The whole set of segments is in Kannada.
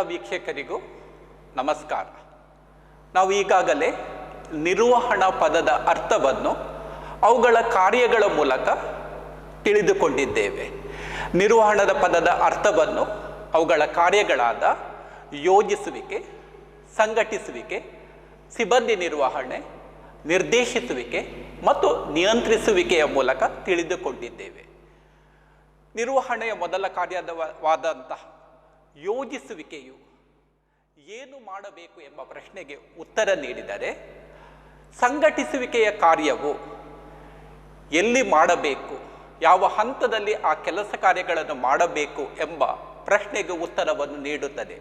ವೀಕ್ಷಕರಿಗೂ ನಮಸ್ಕಾರ. ನಾವು ಈಗಾಗಲೇ ನಿರ್ವಹಣಾ ಪದದ ಅರ್ಥವನ್ನು ಅವುಗಳ ಕಾರ್ಯಗಳ ಮೂಲಕ ತಿಳಿದುಕೊಂಡಿದ್ದೇವೆ. ನಿರ್ವಹಣದ ಪದದ ಅರ್ಥವನ್ನು ಅವುಗಳ ಕಾರ್ಯಗಳಾದ ಯೋಜಿಸುವಿಕೆ, ಸಂಘಟಿಸುವಿಕೆ, ಸಿಬ್ಬಂದಿ ನಿರ್ವಹಣೆ, ನಿರ್ದೇಶಿಸುವಿಕೆ ಮತ್ತು ನಿಯಂತ್ರಿಸುವಿಕೆಯ ಮೂಲಕ ತಿಳಿದುಕೊಂಡಿದ್ದೇವೆ. ನಿರ್ವಹಣೆಯ ಮೊದಲ ಕಾರ್ಯವಾದಂತಹ ಯೋಜಿಸುವಿಕೆಯು ಏನು ಮಾಡಬೇಕು ಎಂಬ ಪ್ರಶ್ನೆಗೆ ಉತ್ತರ ನೀಡಿದರೆ, ಸಂಘಟಿಸುವಿಕೆಯ ಕಾರ್ಯವು ಎಲ್ಲಿ ಮಾಡಬೇಕು, ಯಾವ ಹಂತದಲ್ಲಿ ಆ ಕೆಲಸ ಕಾರ್ಯಗಳನ್ನು ಮಾಡಬೇಕು ಎಂಬ ಪ್ರಶ್ನೆಗೆ ಉತ್ತರವನ್ನು ನೀಡುತ್ತದೆ.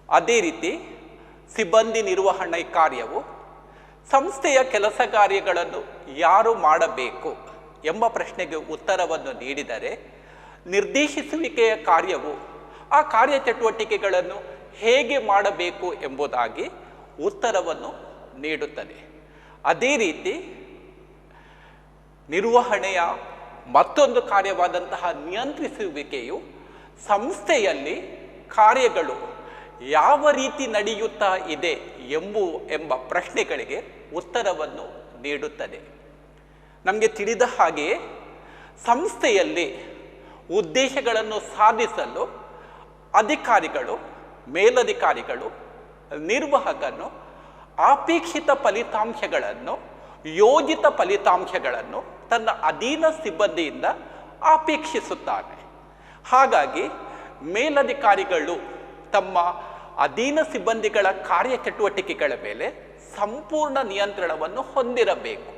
ಅದೇ ರೀತಿ ಸಿಬ್ಬಂದಿ ನಿರ್ವಹಣೆ ಕಾರ್ಯವು ಸಂಸ್ಥೆಯ ಕೆಲಸ ಕಾರ್ಯಗಳನ್ನು ಯಾರು ಮಾಡಬೇಕು ಎಂಬ ಪ್ರಶ್ನೆಗೆ ಉತ್ತರವನ್ನು ನೀಡಿದರೆ, ನಿರ್ದೇಶಿಸುವಿಕೆಯ ಕಾರ್ಯವು ಆ ಕಾರ್ಯಚಟುವಟಿಕೆಗಳನ್ನು ಹೇಗೆ ಮಾಡಬೇಕು ಎಂಬುದಾಗಿ ಉತ್ತರವನ್ನು ನೀಡುತ್ತದೆ. ಅದೇ ರೀತಿ ನಿರ್ವಹಣೆಯ ಮತ್ತೊಂದು ಕಾರ್ಯವಾದಂತಹ ನಿಯಂತ್ರಿಸುವಿಕೆಯು ಸಂಸ್ಥೆಯಲ್ಲಿ ಕಾರ್ಯಗಳು ಯಾವ ರೀತಿ ನಡೆಯುತ್ತಾ ಇದೆ ಎಂಬ ಪ್ರಶ್ನೆಗಳಿಗೆ ಉತ್ತರವನ್ನು ನೀಡುತ್ತದೆ. ನಮಗೆ ತಿಳಿದ ಹಾಗೆಯೇ ಸಂಸ್ಥೆಯಲ್ಲಿ ಉದ್ದೇಶಗಳನ್ನು ಸಾಧಿಸಲು ಅಧಿಕಾರಿಗಳು, ಮೇಲಧಿಕಾರಿಗಳು, ನಿರ್ವಾಹಕನು ಅಪೇಕ್ಷಿತ ಫಲಿತಾಂಶಗಳನ್ನು, ಯೋಜಿತ ಫಲಿತಾಂಶಗಳನ್ನು ತನ್ನ ಅಧೀನ ಸಿಬ್ಬಂದಿಯಿಂದ ಅಪೇಕ್ಷಿಸುತ್ತಾನೆ. ಹಾಗಾಗಿ ಮೇಲಧಿಕಾರಿಗಳು ತಮ್ಮ ಅಧೀನ ಸಿಬ್ಬಂದಿಗಳ ಕಾರ್ಯಚಟುವಟಿಕೆಗಳ ಮೇಲೆ ಸಂಪೂರ್ಣ ನಿಯಂತ್ರಣವನ್ನು ಹೊಂದಿರಬೇಕು.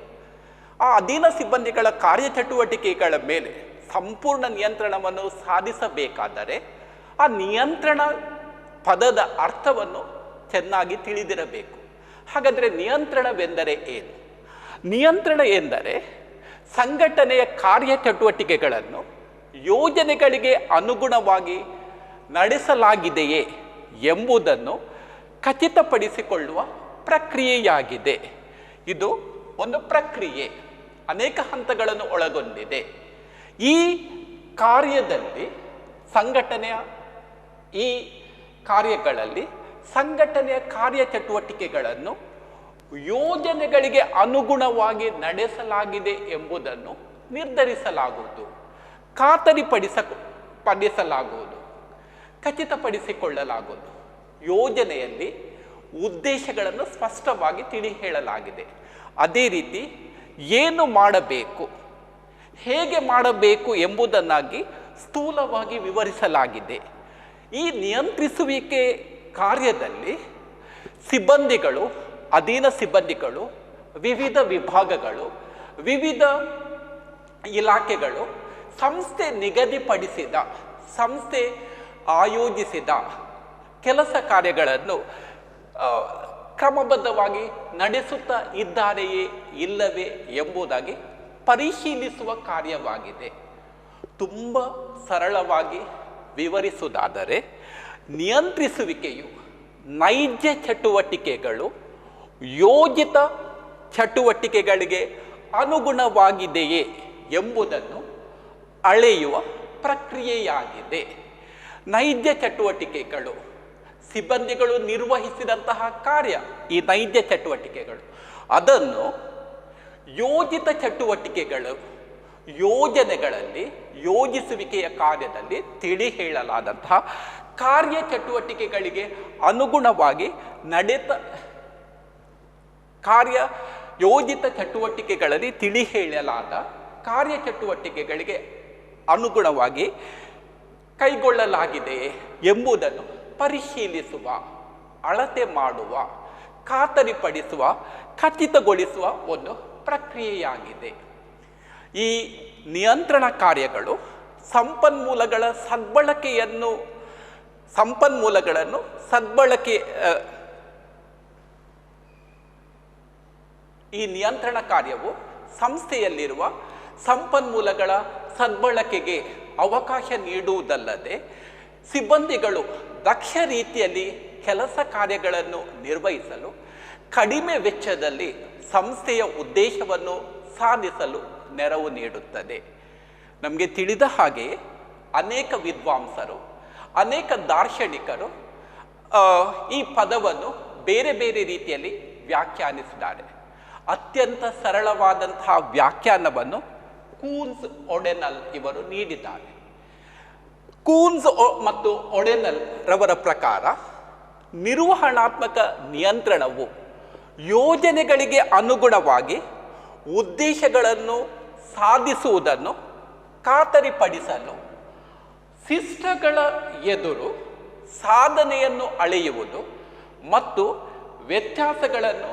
ಆ ಅಧೀನ ಸಿಬ್ಬಂದಿಗಳ ಕಾರ್ಯಚಟುವಟಿಕೆಗಳ ಮೇಲೆ ಸಂಪೂರ್ಣ ನಿಯಂತ್ರಣವನ್ನು ಸಾಧಿಸಬೇಕಾದರೆ ಆ ನಿಯಂತ್ರಣ ಪದದ ಅರ್ಥವನ್ನು ಚೆನ್ನಾಗಿ ತಿಳಿದಿರಬೇಕು. ಹಾಗಾದರೆ ನಿಯಂತ್ರಣವೆಂದರೆ ಏನು? ನಿಯಂತ್ರಣ ಎಂದರೆ ಸಂಘಟನೆಯ ಕಾರ್ಯಚಟುವಟಿಕೆಗಳನ್ನು ಯೋಜನೆಗಳಿಗೆ ಅನುಗುಣವಾಗಿ ನಡೆಸಲಾಗಿದೆಯೇ ಎಂಬುದನ್ನು ಖಚಿತಪಡಿಸಿಕೊಳ್ಳುವ ಪ್ರಕ್ರಿಯೆಯಾಗಿದೆ. ಇದು ಒಂದು ಪ್ರಕ್ರಿಯೆ, ಅನೇಕ ಹಂತಗಳನ್ನು ಒಳಗೊಂಡಿದೆ. ಈ ಕಾರ್ಯದಲ್ಲಿ ಈ ಕಾರ್ಯಗಳಲ್ಲಿ ಸಂಘಟನೆಯ ಕಾರ್ಯಚಟುವಟಿಕೆಗಳನ್ನು ಯೋಜನೆಗಳಿಗೆ ಅನುಗುಣವಾಗಿ ನಡೆಸಲಾಗಿದೆ ಎಂಬುದನ್ನು ನಿರ್ಧರಿಸಲಾಗುವುದು, ಪಡಿಸಲಾಗುವುದು, ಖಚಿತಪಡಿಸಿಕೊಳ್ಳಲಾಗುವುದು. ಯೋಜನೆಯಲ್ಲಿ ಉದ್ದೇಶಗಳನ್ನು ಸ್ಪಷ್ಟವಾಗಿ ತಿಳಿ ಹೇಳಲಾಗಿದೆ. ಅದೇ ರೀತಿ ಏನು ಮಾಡಬೇಕು, ಹೇಗೆ ಮಾಡಬೇಕು ಎಂಬುದನ್ನಾಗಿ ಸ್ಥೂಲವಾಗಿ ವಿವರಿಸಲಾಗಿದೆ. ಈ ನಿಯಂತ್ರಿಸುವಿಕೆ ಕಾರ್ಯದಲ್ಲಿ ಸಿಬ್ಬಂದಿಗಳು, ಅಧೀನ ಸಿಬ್ಬಂದಿಗಳು, ವಿವಿಧ ವಿಭಾಗಗಳು, ವಿವಿಧ ಇಲಾಖೆಗಳು ಸಂಸ್ಥೆ ನಿಗದಿಪಡಿಸಿದ, ಸಂಸ್ಥೆ ಆಯೋಜಿಸಿದ ಕೆಲಸ ಕಾರ್ಯಗಳನ್ನು ಕ್ರಮಬದ್ಧವಾಗಿ ನಡೆಸುತ್ತಾ ಇದ್ದಾರೆಯೇ ಇಲ್ಲವೇ ಎಂಬುದಾಗಿ ಪರಿಶೀಲಿಸುವ ಕಾರ್ಯವಾಗಿದೆ. ತುಂಬ ಸರಳವಾಗಿ ವಿವರಿಸುವುದಾದರೆ, ನಿಯಂತ್ರಿಸುವಿಕೆಯು ನೈಜ ಚಟುವಟಿಕೆಗಳು ಯೋಜಿತ ಚಟುವಟಿಕೆಗಳಿಗೆ ಅನುಗುಣವಾಗಿದೆಯೇ ಎಂಬುದನ್ನು ಅಳೆಯುವ ಪ್ರಕ್ರಿಯೆಯಾಗಿದೆ. ನೈಜ ಚಟುವಟಿಕೆಗಳು, ಸಿಬ್ಬಂದಿಗಳು ನಿರ್ವಹಿಸಿದಂತಹ ಕಾರ್ಯ, ಈ ನೈಜ ಚಟುವಟಿಕೆಗಳು, ಅದನ್ನು ಯೋಜಿತ ಚಟುವಟಿಕೆಗಳು, ಯೋಜನೆಗಳಲ್ಲಿ, ಯೋಜಿಸುವಿಕೆಯ ಕಾರ್ಯದಲ್ಲಿ ತಿಳಿ ಹೇಳಲಾದಂತಹ ಕಾರ್ಯಚಟುವಟಿಕೆಗಳಿಗೆ ಅನುಗುಣವಾಗಿ ಯೋಜಿತ ಚಟುವಟಿಕೆಗಳಲ್ಲಿ ತಿಳಿ ಹೇಳಲಾದ ಕಾರ್ಯಚಟುವಟಿಕೆಗಳಿಗೆ ಅನುಗುಣವಾಗಿ ಕೈಗೊಳ್ಳಲಾಗಿದೆಯೇ ಎಂಬುದನ್ನು ಪರಿಶೀಲಿಸುವ, ಅಳತೆ ಮಾಡುವ, ಖಾತರಿಪಡಿಸುವ, ಖಚಿತಗೊಳಿಸುವ ಒಂದು ಪ್ರಕ್ರಿಯೆಯಾಗಿದೆ. ಈ ನಿಯಂತ್ರಣ ಕಾರ್ಯಗಳು ಈ ನಿಯಂತ್ರಣ ಕಾರ್ಯವು ಸಂಸ್ಥೆಯಲ್ಲಿರುವ ಸಂಪನ್ಮೂಲಗಳ ಸದ್ಬಳಕೆಗೆ ಅವಕಾಶ ನೀಡುವುದಲ್ಲದೆ, ಸಿಬ್ಬಂದಿಗಳು ದಕ್ಷ ರೀತಿಯಲ್ಲಿ ಕೆಲಸ ಕಾರ್ಯಗಳನ್ನು ನಿರ್ವಹಿಸಲು ಕಡಿಮೆ ವೆಚ್ಚದಲ್ಲಿ ಸಂಸ್ಥೆಯ ಉದ್ದೇಶವನ್ನು ಸಾಧಿಸಲು ನೆರವು ನೀಡುತ್ತದೆ. ನಮಗೆ ತಿಳಿದ ಹಾಗೆ ಅನೇಕ ವಿದ್ವಾಂಸರು, ಅನೇಕ ದಾರ್ಶನಿಕರು, ಈ ಪದವನ್ನು ಬೇರೆ ಬೇರೆ ರೀತಿಯಲ್ಲಿ ವ್ಯಾಖ್ಯಾನಿಸಿದ್ದಾರೆ. ಅತ್ಯಂತ ಸರಳವಾದಂತಹ ವ್ಯಾಖ್ಯಾನವನ್ನು ಕೂನ್ಸ್ ಒಡೆನಲ್ ಇವರು ನೀಡಿದ್ದಾರೆ. ಕೂನ್ಸ್ ಮತ್ತು ಒಡೆನಲ್ ರವರ ಪ್ರಕಾರ ನಿರ್ವಹಣಾತ್ಮಕ ನಿಯಂತ್ರಣವು ಯೋಜನೆಗಳಿಗೆ ಅನುಗುಣವಾಗಿ ಉದ್ದೇಶಗಳನ್ನು ಸಾಧಿಸುವುದನ್ನು ಖಾತರಿಪಡಿಸಲು ಶಿಷ್ಟಗಳ ಎದುರು ಸಾಧನೆಯನ್ನು ಅಳೆಯುವುದು ಮತ್ತು ವ್ಯತ್ಯಾಸಗಳನ್ನು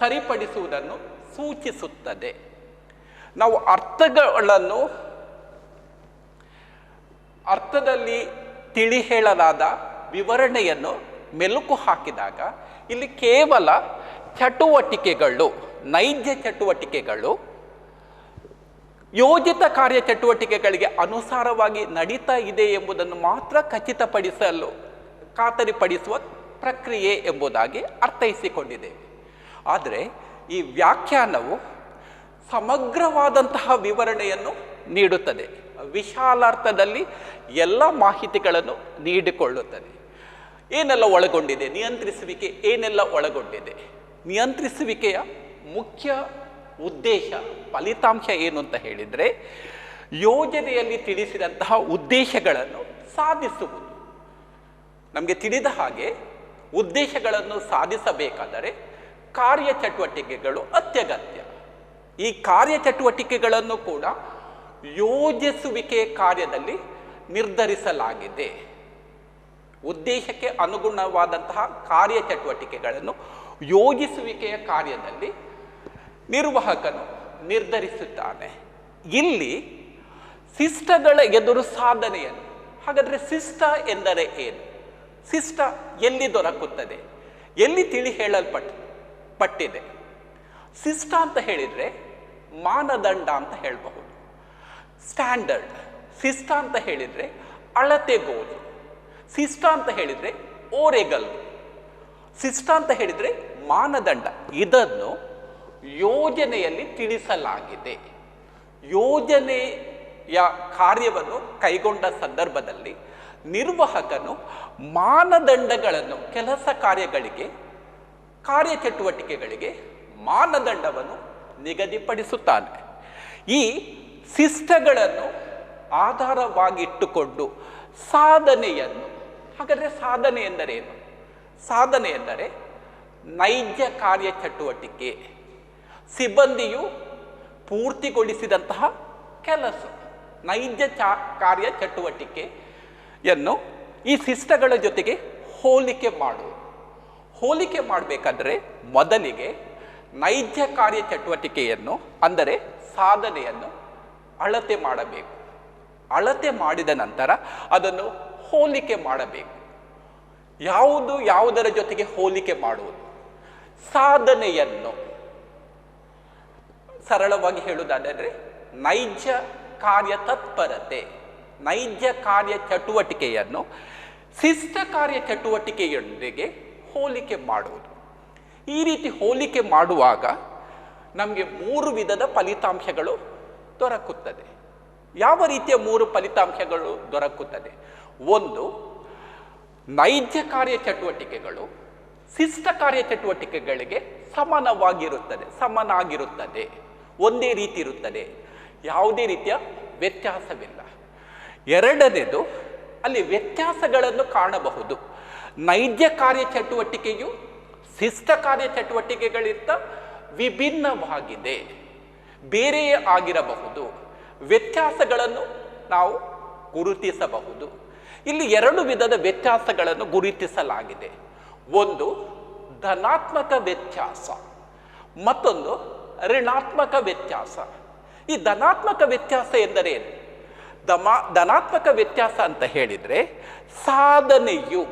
ಸರಿಪಡಿಸುವುದನ್ನು ಸೂಚಿಸುತ್ತದೆ. ನಾವು ಅರ್ಥದಲ್ಲಿ ತಿಳಿ ಹೇಳಲಾದ ವಿವರಣೆಯನ್ನು ಮೆಲುಕು ಹಾಕಿದಾಗ ಇಲ್ಲಿ ಕೇವಲ ಚಟುವಟಿಕೆಗಳು, ನೈಜ ಚಟುವಟಿಕೆಗಳು ಯೋಜಿತ ಕಾರ್ಯ ಚಟುವಟಿಕೆಗಳಿಗೆ ಅನುಸಾರವಾಗಿ ನಡೀತಾ ಇದೆ ಎಂಬುದನ್ನು ಮಾತ್ರ ಖಾತರಿಪಡಿಸುವ ಪ್ರಕ್ರಿಯೆ ಎಂಬುದಾಗಿ ಅರ್ಥೈಸಿಕೊಂಡಿದ್ದೇವೆ. ಆದರೆ ಈ ವ್ಯಾಖ್ಯಾನವು ಸಮಗ್ರವಾದಂತಹ ವಿವರಣೆಯನ್ನು ನೀಡುತ್ತದೆ. ವಿಶಾಲಾರ್ಥದಲ್ಲಿ ಎಲ್ಲ ಮಾಹಿತಿಗಳನ್ನು ನೀಡಿಕೊಳ್ಳುತ್ತದೆ. ಏನೆಲ್ಲ ಒಳಗೊಂಡಿದೆ, ನಿಯಂತ್ರಿಸುವಿಕೆ ಏನೆಲ್ಲ ಒಳಗೊಂಡಿದೆ, ನಿಯಂತ್ರಿಸುವಿಕೆಯ ಮುಖ್ಯ ಉದ್ದೇಶ, ಫಲಿತಾಂಶ ಏನು ಅಂತ ಹೇಳಿದರೆ ಯೋಜನೆಯಲ್ಲಿ ತಿಳಿಸಿದಂತಹ ಉದ್ದೇಶಗಳನ್ನು ಸಾಧಿಸುವುದು. ನಮಗೆ ತಿಳಿದ ಹಾಗೆ ಉದ್ದೇಶಗಳನ್ನು ಸಾಧಿಸಬೇಕಾದರೆ ಕಾರ್ಯಚಟುವಟಿಕೆಗಳು ಅತ್ಯಗತ್ಯ. ಈ ಕಾರ್ಯಚಟುವಟಿಕೆಗಳನ್ನು ಕೂಡ ಯೋಜಿಸುವಿಕೆಯ ಕಾರ್ಯದಲ್ಲಿ ನಿರ್ಧರಿಸಲಾಗಿದೆ. ಉದ್ದೇಶಕ್ಕೆ ಅನುಗುಣವಾದಂತಹ ಕಾರ್ಯಚಟುವಟಿಕೆಗಳನ್ನು ಯೋಜಿಸುವಿಕೆಯ ಕಾರ್ಯದಲ್ಲಿ ನಿರ್ವಾಹಕನು ನಿರ್ಧರಿಸುತ್ತಾನೆ. ಇಲ್ಲಿ ಶಿಷ್ಟಗಳ ಎದುರು ಸಾಧನೆಯನ್ನು, ಹಾಗಾದರೆ ಶಿಷ್ಟ ಎಂದರೆ ಏನು? ಶಿಷ್ಟ ಎಲ್ಲಿ ದೊರಕುತ್ತದೆ, ಎಲ್ಲಿ ತಿಳಿ ಹೇಳಲ್ಪಟ್ಟಿದೆ? ಶಿಷ್ಟ ಅಂತ ಹೇಳಿದರೆ ಮಾನದಂಡ ಅಂತ ಹೇಳಬಹುದು, ಸ್ಟ್ಯಾಂಡರ್ಡ್. ಶಿಷ್ಟ ಅಂತ ಹೇಳಿದರೆ ಅಳತೆಗೋಲು. ಶಿಷ್ಟ ಅಂತ ಹೇಳಿದರೆ ಓರೆಗಲ್. ಶಿಷ್ಟ ಅಂತ ಹೇಳಿದರೆ ಮಾನದಂಡ. ಇದನ್ನು ಯೋಜನೆಯಲ್ಲಿ ತಿಳಿಸಲಾಗಿದೆ. ಯೋಜನೆಯ ಕಾರ್ಯವನ್ನು ಕೈಗೊಂಡ ಸಂದರ್ಭದಲ್ಲಿ ನಿರ್ವಾಹಕನು ಮಾನದಂಡಗಳನ್ನು, ಕೆಲಸ ಕಾರ್ಯಗಳಿಗೆ, ಕಾರ್ಯಚಟುವಟಿಕೆಗಳಿಗೆ ಮಾನದಂಡವನ್ನು ನಿಗದಿಪಡಿಸುತ್ತಾನೆ. ಈ ಶಿಷ್ಟಗಳನ್ನು ಆಧಾರವಾಗಿಟ್ಟುಕೊಂಡು ಸಾಧನೆಯನ್ನು, ಹಾಗಾದರೆ ಸಾಧನೆ ಎಂದರೇನು? ಸಾಧನೆ ಎಂದರೆ ನೈಜ ಕಾರ್ಯಚಟುವಟಿಕೆ, ಸಿಬ್ಬಂದಿಯು ಪೂರ್ತಿಗೊಳಿಸಿದಂತಹ ಕೆಲಸ, ನೈಜ ಕಾರ್ಯಚಟುವಟಿಕೆಯನ್ನು ಈ ಶಿಷ್ಟಗಳ ಜೊತೆಗೆ ಹೋಲಿಕೆ ಮಾಡುವುದು. ಹೋಲಿಕೆ ಮಾಡಬೇಕಾದ್ರೆ ಮೊದಲಿಗೆ ನೈಜ ಕಾರ್ಯಚಟುವಟಿಕೆಯನ್ನು, ಅಂದರೆ ಸಾಧನೆಯನ್ನು ಅಳತೆ ಮಾಡಬೇಕು. ಅಳತೆ ಮಾಡಿದ ನಂತರ ಅದನ್ನು ಹೋಲಿಕೆ ಮಾಡಬೇಕು. ಯಾವುದು ಯಾವುದರ ಜೊತೆಗೆ ಹೋಲಿಕೆ ಮಾಡುವುದು? ಸಾಧನೆಯನ್ನು ಸರಳವಾಗಿ ಹೇಳುವುದಾದರೆ ನೈಜ ಕಾರ್ಯ ತತ್ಪರತೆ, ನೈಜ ಕಾರ್ಯ ಚಟುವಟಿಕೆಯನ್ನು ಶಿಷ್ಟ ಕಾರ್ಯ ಚಟುವಟಿಕೆಯೊಂದಿಗೆ ಹೋಲಿಕೆ ಮಾಡುವುದು. ಈ ರೀತಿ ಹೋಲಿಕೆ ಮಾಡುವಾಗ ನಮಗೆ 3 ವಿಧದ ಫಲಿತಾಂಶಗಳು ದೊರಕುತ್ತದೆ. ಯಾವ ರೀತಿಯ 3 ಫಲಿತಾಂಶಗಳು ದೊರಕುತ್ತದೆ? ಒಂದು, ನೈಜ ಕಾರ್ಯ ಚಟುವಟಿಕೆಗಳು ಶಿಷ್ಟ ಕಾರ್ಯ ಚಟುವಟಿಕೆಗಳಿಗೆ ಸಮನಾಗಿರುತ್ತದೆ, ಒಂದೇ ರೀತಿ ಇರುತ್ತದೆ, ಯಾವುದೇ ರೀತಿಯ ವ್ಯತ್ಯಾಸವಿಲ್ಲ. ಎರಡನೇದು, ಅಲ್ಲಿ ವ್ಯತ್ಯಾಸಗಳನ್ನು ಕಾಣಬಹುದು. ನೈಜ ಕಾರ್ಯ ಚಟುವಟಿಕೆಯು ಶಿಷ್ಟ ಕಾರ್ಯ ಚಟುವಟಿಕೆಗಳಿಂದ ವಿಭಿನ್ನವಾಗಿದೆ, ಬೇರೆಯೇ ಆಗಿರಬಹುದು. ವ್ಯತ್ಯಾಸಗಳನ್ನು ನಾವು ಗುರುತಿಸಬಹುದು. ಇಲ್ಲಿ 2 ವಿಧದ ವ್ಯತ್ಯಾಸಗಳನ್ನು ಗುರುತಿಸಲಾಗಿದೆ. ಒಂದು ಧನಾತ್ಮಕ ವ್ಯತ್ಯಾಸ, ಮತ್ತೊಂದು ಋಣಾತ್ಮಕ ವ್ಯತ್ಯಾಸ. ಈ ಧನಾತ್ಮಕ ವ್ಯತ್ಯಾಸ ಎಂದರೇನು? ಧನಾತ್ಮಕ ವ್ಯತ್ಯಾಸ ಅಂತ ಹೇಳಿದರೆ ಸಾಧನೆಯು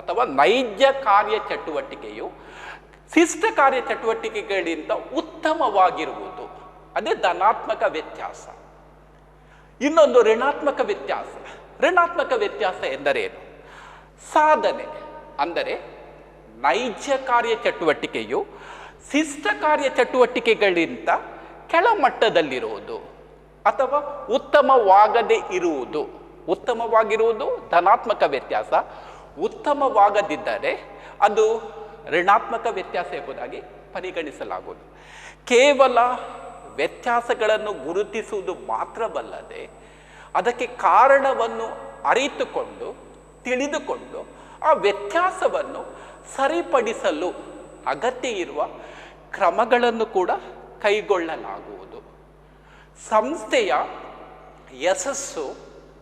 ಅಥವಾ ನೈಜ ಕಾರ್ಯ ಚಟುವಟಿಕೆಯು ಶಿಷ್ಟ ಕಾರ್ಯ ಚಟುವಟಿಕೆಗಳಿಂದ ಉತ್ತಮವಾಗಿರುವುದು, ಅದೇ ಧನಾತ್ಮಕ ವ್ಯತ್ಯಾಸ. ಇನ್ನೊಂದು ಋಣಾತ್ಮಕ ವ್ಯತ್ಯಾಸ. ಋಣಾತ್ಮಕ ವ್ಯತ್ಯಾಸ ಎಂದರೇನು? ಸಾಧನೆ ಅಂದರೆ ನೈಜ ಕಾರ್ಯ ಚಟುವಟಿಕೆಯು ಶಿಷ್ಟ ಕಾರ್ಯ ಚಟುವಟಿಕೆಗಳಿಂದ ಕೆಳಮಟ್ಟದಲ್ಲಿರುವುದು ಅಥವಾ ಉತ್ತಮವಾಗದೇ ಇರುವುದು. ಉತ್ತಮವಾಗಿರುವುದು ಧನಾತ್ಮಕ ವ್ಯತ್ಯಾಸ, ಉತ್ತಮವಾಗದಿದ್ದರೆ ಅದು ಋಣಾತ್ಮಕ ವ್ಯತ್ಯಾಸ ಎಂಬುದಾಗಿ ಪರಿಗಣಿಸಲಾಗುವುದು. ಕೇವಲ ವ್ಯತ್ಯಾಸಗಳನ್ನು ಗುರುತಿಸುವುದು ಮಾತ್ರವಲ್ಲದೆ ಅದಕ್ಕೆ ಕಾರಣವನ್ನು ಅರಿತುಕೊಂಡು ತಿಳಿದುಕೊಂಡು ಆ ವ್ಯತ್ಯಾಸವನ್ನು ಸರಿಪಡಿಸಲು ಅಗತ್ಯ ಇರುವ ಕ್ರಮಗಳನ್ನು ಕೂಡ ಕೈಗೊಳ್ಳಲಾಗುವುದು. ಸಂಸ್ಥೆಯ ಯಶಸ್ಸು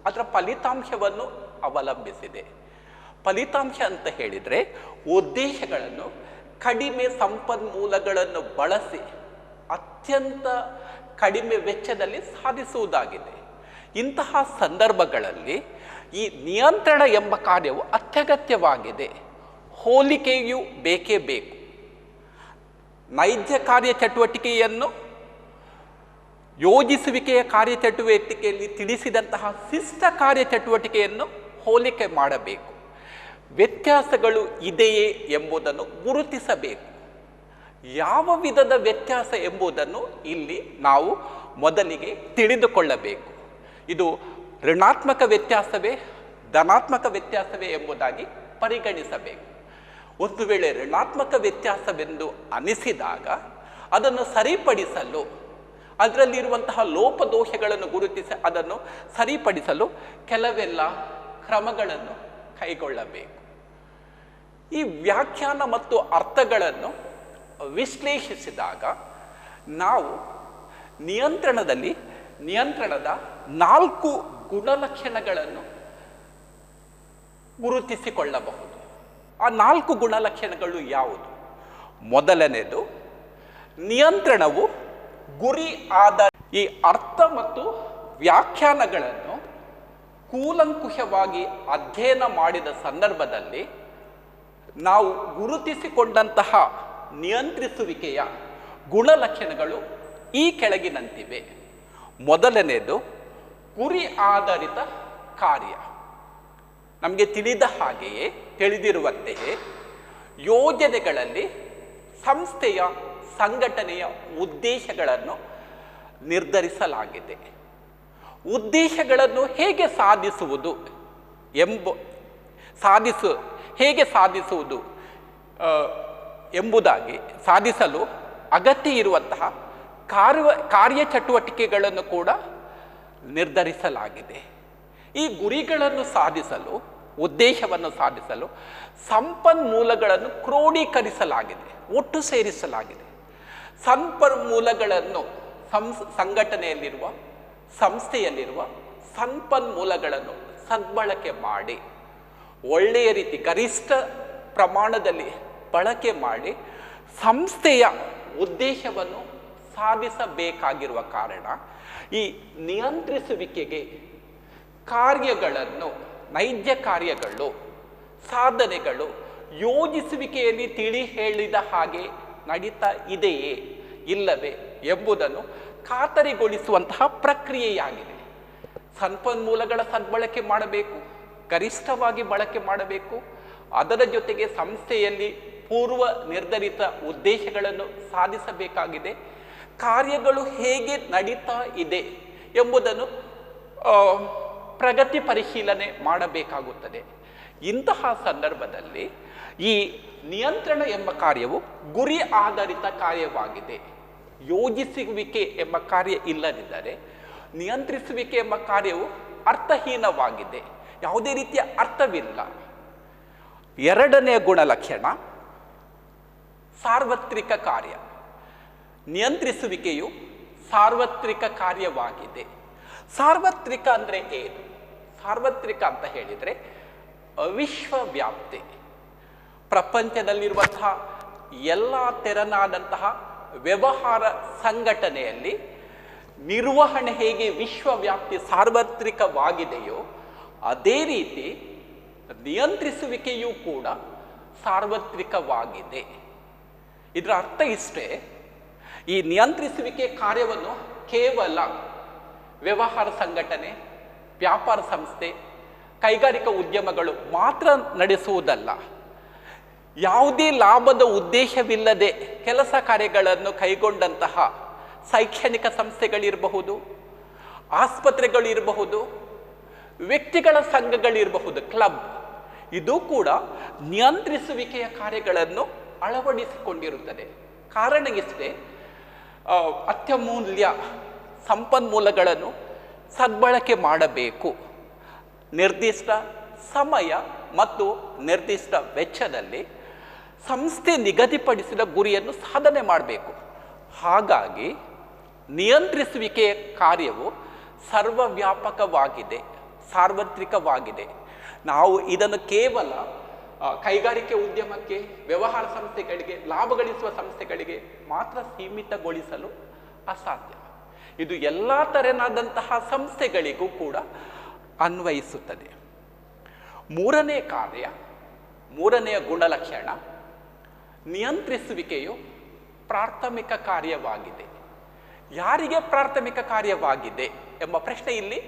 ಅದರ ಫಲಿತಾಂಶವನ್ನು ಅವಲಂಬಿಸಿದೆ. ಫಲಿತಾಂಶ ಅಂತ ಹೇಳಿದರೆ ಉದ್ದೇಶಗಳನ್ನು ಕಡಿಮೆ ಸಂಪನ್ಮೂಲಗಳನ್ನು ಬಳಸಿ ಅತ್ಯಂತ ಕಡಿಮೆ ವೆಚ್ಚದಲ್ಲಿ ಸಾಧಿಸುವುದಾಗಿದೆ. ಇಂತಹ ಸಂದರ್ಭಗಳಲ್ಲಿ ಈ ನಿಯಂತ್ರಣ ಎಂಬ ಕಾರ್ಯವು ಅತ್ಯಗತ್ಯವಾಗಿದೆ. ಹೋಲಿಕೆಯು ಬೇಕೇ ಬೇಕು. ನೈಜ ಕಾರ್ಯಚಟುವಟಿಕೆಯನ್ನು ಯೋಜಿಸುವಿಕೆಯ ಕಾರ್ಯಚಟುವಟಿಕೆಯಲ್ಲಿ ತಿಳಿಸಿದಂತಹ ಶಿಷ್ಟ ಕಾರ್ಯಚಟುವಟಿಕೆಯನ್ನು ಹೋಲಿಕೆ ಮಾಡಬೇಕು. ವ್ಯತ್ಯಾಸಗಳು ಇದೆಯೇ ಎಂಬುದನ್ನು ಗುರುತಿಸಬೇಕು. ಯಾವ ವಿಧದ ವ್ಯತ್ಯಾಸ ಎಂಬುದನ್ನು ಇಲ್ಲಿ ನಾವು ಮೊದಲಿಗೆ ತಿಳಿದುಕೊಳ್ಳಬೇಕು. ಇದು ಋಣಾತ್ಮಕ ವ್ಯತ್ಯಾಸವೇ ಧನಾತ್ಮಕ ವ್ಯತ್ಯಾಸವೇ ಎಂಬುದಾಗಿ ಪರಿಗಣಿಸಬೇಕು. ಒಂದು ವೇಳೆ ಋಣಾತ್ಮಕ ವ್ಯತ್ಯಾಸವೆಂದು ಅನಿಸಿದಾಗ ಅದನ್ನು ಸರಿಪಡಿಸಲು, ಅದರಲ್ಲಿರುವಂತಹ ಲೋಪದೋಷಗಳನ್ನು ಗುರುತಿಸಿ ಅದನ್ನು ಸರಿಪಡಿಸಲು ಕೆಲವೆಲ್ಲ ಕ್ರಮಗಳನ್ನು ಕೈಗೊಳ್ಳಬೇಕು. ಈ ವ್ಯಾಖ್ಯಾನ ಮತ್ತು ಅರ್ಥಗಳನ್ನು ವಿಶ್ಲೇಷಿಸಿದಾಗ ನಾವು ನಿಯಂತ್ರಣದ 4 ಗುಣಲಕ್ಷಣಗಳನ್ನು ಗುರುತಿಸಿಕೊಳ್ಳಬಹುದು. ಆ 4 ಗುಣಲಕ್ಷಣಗಳು ಯಾವುದು? ಮೊದಲನೇದು, ನಿಯಂತ್ರಣವು ಗುರಿ ಆಧಾರ. ಈ ಅರ್ಥ ಮತ್ತು ವ್ಯಾಖ್ಯಾನಗಳನ್ನು ಕೂಲಂಕುಷವಾಗಿ ಅಧ್ಯಯನ ಮಾಡಿದ ಸಂದರ್ಭದಲ್ಲಿ ನಾವು ಗುರುತಿಸಿಕೊಂಡಂತಹ ನಿಯಂತ್ರಿಸುವಿಕೆಯ ಗುಣಲಕ್ಷಣಗಳು ಈ ಕೆಳಗಿನಂತಿವೆ. ಮೊದಲನೇದು, ಗುರಿ ಆಧಾರಿತ ಕಾರ್ಯ. ನಮಗೆ ತಿಳಿದಿರುವಂತೆಯೇ ಯೋಜನೆಗಳಲ್ಲಿ ಸಂಸ್ಥೆಯ ಸಂಘಟನೆಯ ಉದ್ದೇಶಗಳನ್ನು ನಿರ್ಧರಿಸಲಾಗಿದೆ. ಉದ್ದೇಶಗಳನ್ನು ಹೇಗೆ ಸಾಧಿಸುವುದು ಎಂಬುದಾಗಿ ಸಾಧಿಸಲು ಅಗತ್ಯ ಇರುವಂತಹ ಕಾರ್ಯಚಟುವಟಿಕೆಗಳನ್ನು ಕೂಡ ನಿರ್ಧರಿಸಲಾಗಿದೆ. ಈ ಗುರಿಗಳನ್ನು ಸಾಧಿಸಲು, ಉದ್ದೇಶವನ್ನು ಸಾಧಿಸಲು ಸಂಪನ್ಮೂಲಗಳನ್ನು ಕ್ರೋಢೀಕರಿಸಲಾಗಿದೆ, ಒಟ್ಟು ಸೇರಿಸಲಾಗಿದೆ. ಸಂಪನ್ಮೂಲಗಳನ್ನು ಸಂಘಟನೆಯಲ್ಲಿರುವ, ಸಂಸ್ಥೆಯಲ್ಲಿರುವ ಸಂಪನ್ಮೂಲಗಳನ್ನು ಸದ್ಬಳಕೆ ಮಾಡಿ, ಒಳ್ಳೆಯ ರೀತಿ ಗರಿಷ್ಠ ಪ್ರಮಾಣದಲ್ಲಿ ಬಳಕೆ ಮಾಡಿ ಸಂಸ್ಥೆಯ ಉದ್ದೇಶವನ್ನು ಸಾಧಿಸಬೇಕಾಗಿರುವ ಕಾರಣ ಈ ನಿಯಂತ್ರಿಸುವಿಕೆಗೆ ಕಾರ್ಯಗಳನ್ನು, ನೈಜ ಕಾರ್ಯಗಳು, ಸಾಧನೆಗಳು ಯೋಜಿಸುವಿಕೆಯಲ್ಲಿ ತಿಳಿ ಹೇಳಿದ ಹಾಗೆ ನಡೀತಾ ಇದೆಯೇ ಇಲ್ಲವೇ ಎಂಬುದನ್ನು ಖಾತರಿಗೊಳಿಸುವಂತಹ ಪ್ರಕ್ರಿಯೆಯಾಗಿದೆ. ಸಂಪನ್ಮೂಲಗಳ ಸದ್ಬಳಕೆ ಮಾಡಬೇಕು, ಗರಿಷ್ಠವಾಗಿ ಬಳಕೆ ಮಾಡಬೇಕು. ಅದರ ಜೊತೆಗೆ ಸಂಸ್ಥೆಯಲ್ಲಿ ಪೂರ್ವ ನಿರ್ಧರಿತ ಉದ್ದೇಶಗಳನ್ನು ಸಾಧಿಸಬೇಕಾಗಿದೆ. ಕಾರ್ಯಗಳು ಹೇಗೆ ನಡೀತಾ ಇದೆ ಎಂಬುದನ್ನು ಪ್ರಗತಿ ಪರಿಶೀಲನೆ ಮಾಡಬೇಕಾಗುತ್ತದೆ. ಇಂತಹ ಸಂದರ್ಭದಲ್ಲಿ ಈ ನಿಯಂತ್ರಣ ಎಂಬ ಕಾರ್ಯವು ಗುರಿ ಆಧಾರಿತ ಕಾರ್ಯವಾಗಿದೆ. ಯೋಜಿಸುವಿಕೆ ಎಂಬ ಕಾರ್ಯ ಇಲ್ಲದಿದ್ದರೆ ನಿಯಂತ್ರಿಸುವಿಕೆ ಎಂಬ ಕಾರ್ಯವು ಅರ್ಥಹೀನವಾಗಿದೆ, ಯಾವುದೇ ರೀತಿಯ ಅರ್ಥವಿಲ್ಲ. ಎರಡನೆಯ ಗುಣಲಕ್ಷಣ, ಸಾರ್ವತ್ರಿಕ ಕಾರ್ಯ. ನಿಯಂತ್ರಿಸುವಿಕೆಯು ಸಾರ್ವತ್ರಿಕ ಕಾರ್ಯವಾಗಿದೆ. ಸಾರ್ವತ್ರಿಕ ಅಂದರೆ ಏನು? ಸಾರ್ವತ್ರಿಕ ಅಂತ ಹೇಳಿದರೆ ವಿಶ್ವವ್ಯಾಪ್ತಿ. ಪ್ರಪಂಚದಲ್ಲಿರುವಂತಹ ಎಲ್ಲ ತೆರನಾದಂತಹ ವ್ಯವಹಾರ ಸಂಘಟನೆಯಲ್ಲಿ ನಿರ್ವಹಣೆ ಹೇಗೆ ವಿಶ್ವವ್ಯಾಪ್ತಿ ಸಾರ್ವತ್ರಿಕವಾಗಿದೆಯೋ ಅದೇ ರೀತಿ ನಿಯಂತ್ರಿಸುವಿಕೆಯೂ ಕೂಡ ಸಾರ್ವತ್ರಿಕವಾಗಿದೆ. ಇದರ ಅರ್ಥ ಇಷ್ಟೇ, ಈ ನಿಯಂತ್ರಿಸುವಿಕೆ ಕಾರ್ಯವನ್ನು ಕೇವಲ ವ್ಯವಹಾರ ಸಂಘಟನೆ, ವ್ಯಾಪಾರ ಸಂಸ್ಥೆ, ಕೈಗಾರಿಕಾ ಉದ್ಯಮಗಳು ಮಾತ್ರ ನಡೆಸುವುದಲ್ಲ. ಯಾವುದೇ ಲಾಭದ ಉದ್ದೇಶವಿಲ್ಲದೆ ಕೆಲಸ ಕಾರ್ಯಗಳನ್ನು ಕೈಗೊಂಡಂತಹ ಶೈಕ್ಷಣಿಕ ಸಂಸ್ಥೆಗಳಿರಬಹುದು, ಆಸ್ಪತ್ರೆಗಳಿರಬಹುದು, ವ್ಯಕ್ತಿಗಳ ಸಂಘಗಳಿರಬಹುದು, ಕ್ಲಬ್, ಇದು ಕೂಡ ನಿಯಂತ್ರಿಸುವಿಕೆಯ ಕಾರ್ಯಗಳನ್ನು ಅಳವಡಿಸಿಕೊಂಡಿರುತ್ತದೆ. ಕಾರಣ ಇಷ್ಟೇ, ಅತ್ಯಮೂಲ್ಯ ಸಂಪನ್ಮೂಲಗಳನ್ನು ಸದ್ಬಳಕೆ ಮಾಡಬೇಕು, ನಿರ್ದಿಷ್ಟ ಸಮಯ ಮತ್ತು ನಿರ್ದಿಷ್ಟ ವೆಚ್ಚದಲ್ಲಿ ಸಂಸ್ಥೆ ನಿಗದಿಪಡಿಸಿದ ಗುರಿಯನ್ನು ಸಾಧನೆ ಮಾಡಬೇಕು. ಹಾಗಾಗಿ ನಿಯಂತ್ರಿಸುವಿಕೆಯ ಕಾರ್ಯವು ಸರ್ವವ್ಯಾಪಕವಾಗಿದೆ, ಸಾರ್ವತ್ರಿಕವಾಗಿದೆ. ನಾವು ಇದನ್ನು ಕೇವಲ ಕೈಗಾರಿಕೆ ಉದ್ಯಮಕ್ಕೆ, ವ್ಯವಹಾರ ಸಂಸ್ಥೆಗಳಿಗೆ, ಲಾಭ ಗಳಿಸುವ ಸಂಸ್ಥೆಗಳಿಗೆ ಮಾತ್ರ ಸೀಮಿತಗೊಳಿಸಲು ಅಸಾಧ್ಯ. ಇದು ಎಲ್ಲ ತೆರನಾದಂತಹ ಸಂಸ್ಥೆಗಳಿಗೂ ಕೂಡ ಅನ್ವಯಿಸುತ್ತದೆ. ಮೂರನೆಯ ಗುಣಲಕ್ಷಣ, ನಿಯಂತ್ರಿಸುವಿಕೆಯು ಪ್ರಾಥಮಿಕ ಕಾರ್ಯವಾಗಿದೆ. ಯಾರಿಗೆ ಪ್ರಾಥಮಿಕ ಕಾರ್ಯವಾಗಿದೆ ಎಂಬ ಪ್ರಶ್ನೆ ಇಲ್ಲಿ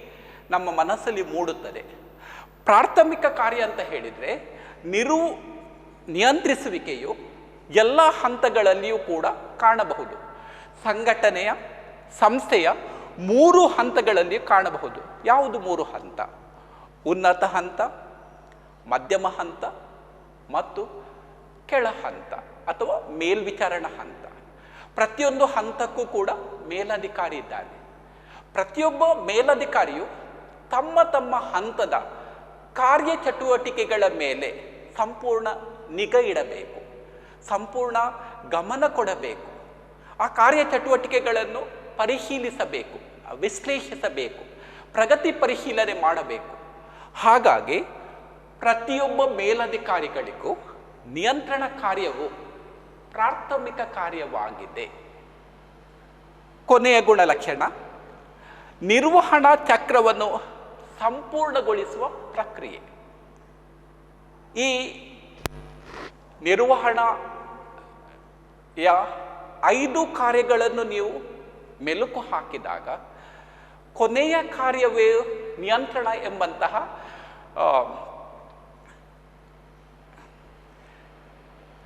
ನಮ್ಮ ಮನಸ್ಸಲ್ಲಿ ಮೂಡುತ್ತದೆ. ಪ್ರಾಥಮಿಕ ಕಾರ್ಯ ಅಂತ ಹೇಳಿದರೆ ನಿಯಂತ್ರಿಸುವಿಕೆಯು ಎಲ್ಲ ಹಂತಗಳಲ್ಲಿಯೂ ಕೂಡ ಕಾಣಬಹುದು. ಸಂಘಟನೆಯ ಸಂಸ್ಥೆಯ 3 ಹಂತಗಳಲ್ಲಿಯೂ ಕಾಣಬಹುದು. ಯಾವುದು 3 ಹಂತ? ಉನ್ನತ ಹಂತ, ಮಧ್ಯಮ ಹಂತ ಮತ್ತು ಕೆಳ ಹಂತ ಅಥವಾ ಮೇಲ್ವಿಚಾರಣಾ ಹಂತ. ಪ್ರತಿಯೊಂದು ಹಂತಕ್ಕೂ ಕೂಡ ಮೇಲಧಿಕಾರಿ ಇದ್ದಾರೆ. ಪ್ರತಿಯೊಬ್ಬ ಮೇಲಧಿಕಾರಿಯು ತಮ್ಮ ತಮ್ಮ ಹಂತದ ಕಾರ್ಯಚಟುವಟಿಕೆಗಳ ಮೇಲೆ ಸಂಪೂರ್ಣ ನಿಗಾ ಇಡಬೇಕು, ಸಂಪೂರ್ಣ ಗಮನ ಕೊಡಬೇಕು. ಆ ಕಾರ್ಯಚಟುವಟಿಕೆಗಳನ್ನು ಪರಿಶೀಲಿಸಬೇಕು, ವಿಶ್ಲೇಷಿಸಬೇಕು, ಪ್ರಗತಿ ಪರಿಶೀಲನೆ ಮಾಡಬೇಕು. ಹಾಗಾಗಿ ಪ್ರತಿಯೊಬ್ಬ ಮೇಲಧಿಕಾರಿಗಳಿಗೂ ನಿಯಂತ್ರಣ ಕಾರ್ಯವು ಪ್ರಾಥಮಿಕ ಕಾರ್ಯವಾಗಿದೆ. ಕೊನೆಯ ಗುಣಲಕ್ಷಣ, ನಿರ್ವಹಣಾ ಚಕ್ರವನ್ನು ಸಂಪೂರ್ಣಗೊಳಿಸುವ ಪ್ರಕ್ರಿಯೆ. ಈ ನಿರ್ವಹಣೆಯ 5 ಕಾರ್ಯಗಳನ್ನು ನೀವು ಮೆಲುಕು ಹಾಕಿದಾಗ ಕೊನೆಯ ಕಾರ್ಯವೇ ನಿಯಂತ್ರಣ ಎಂಬಂತಹ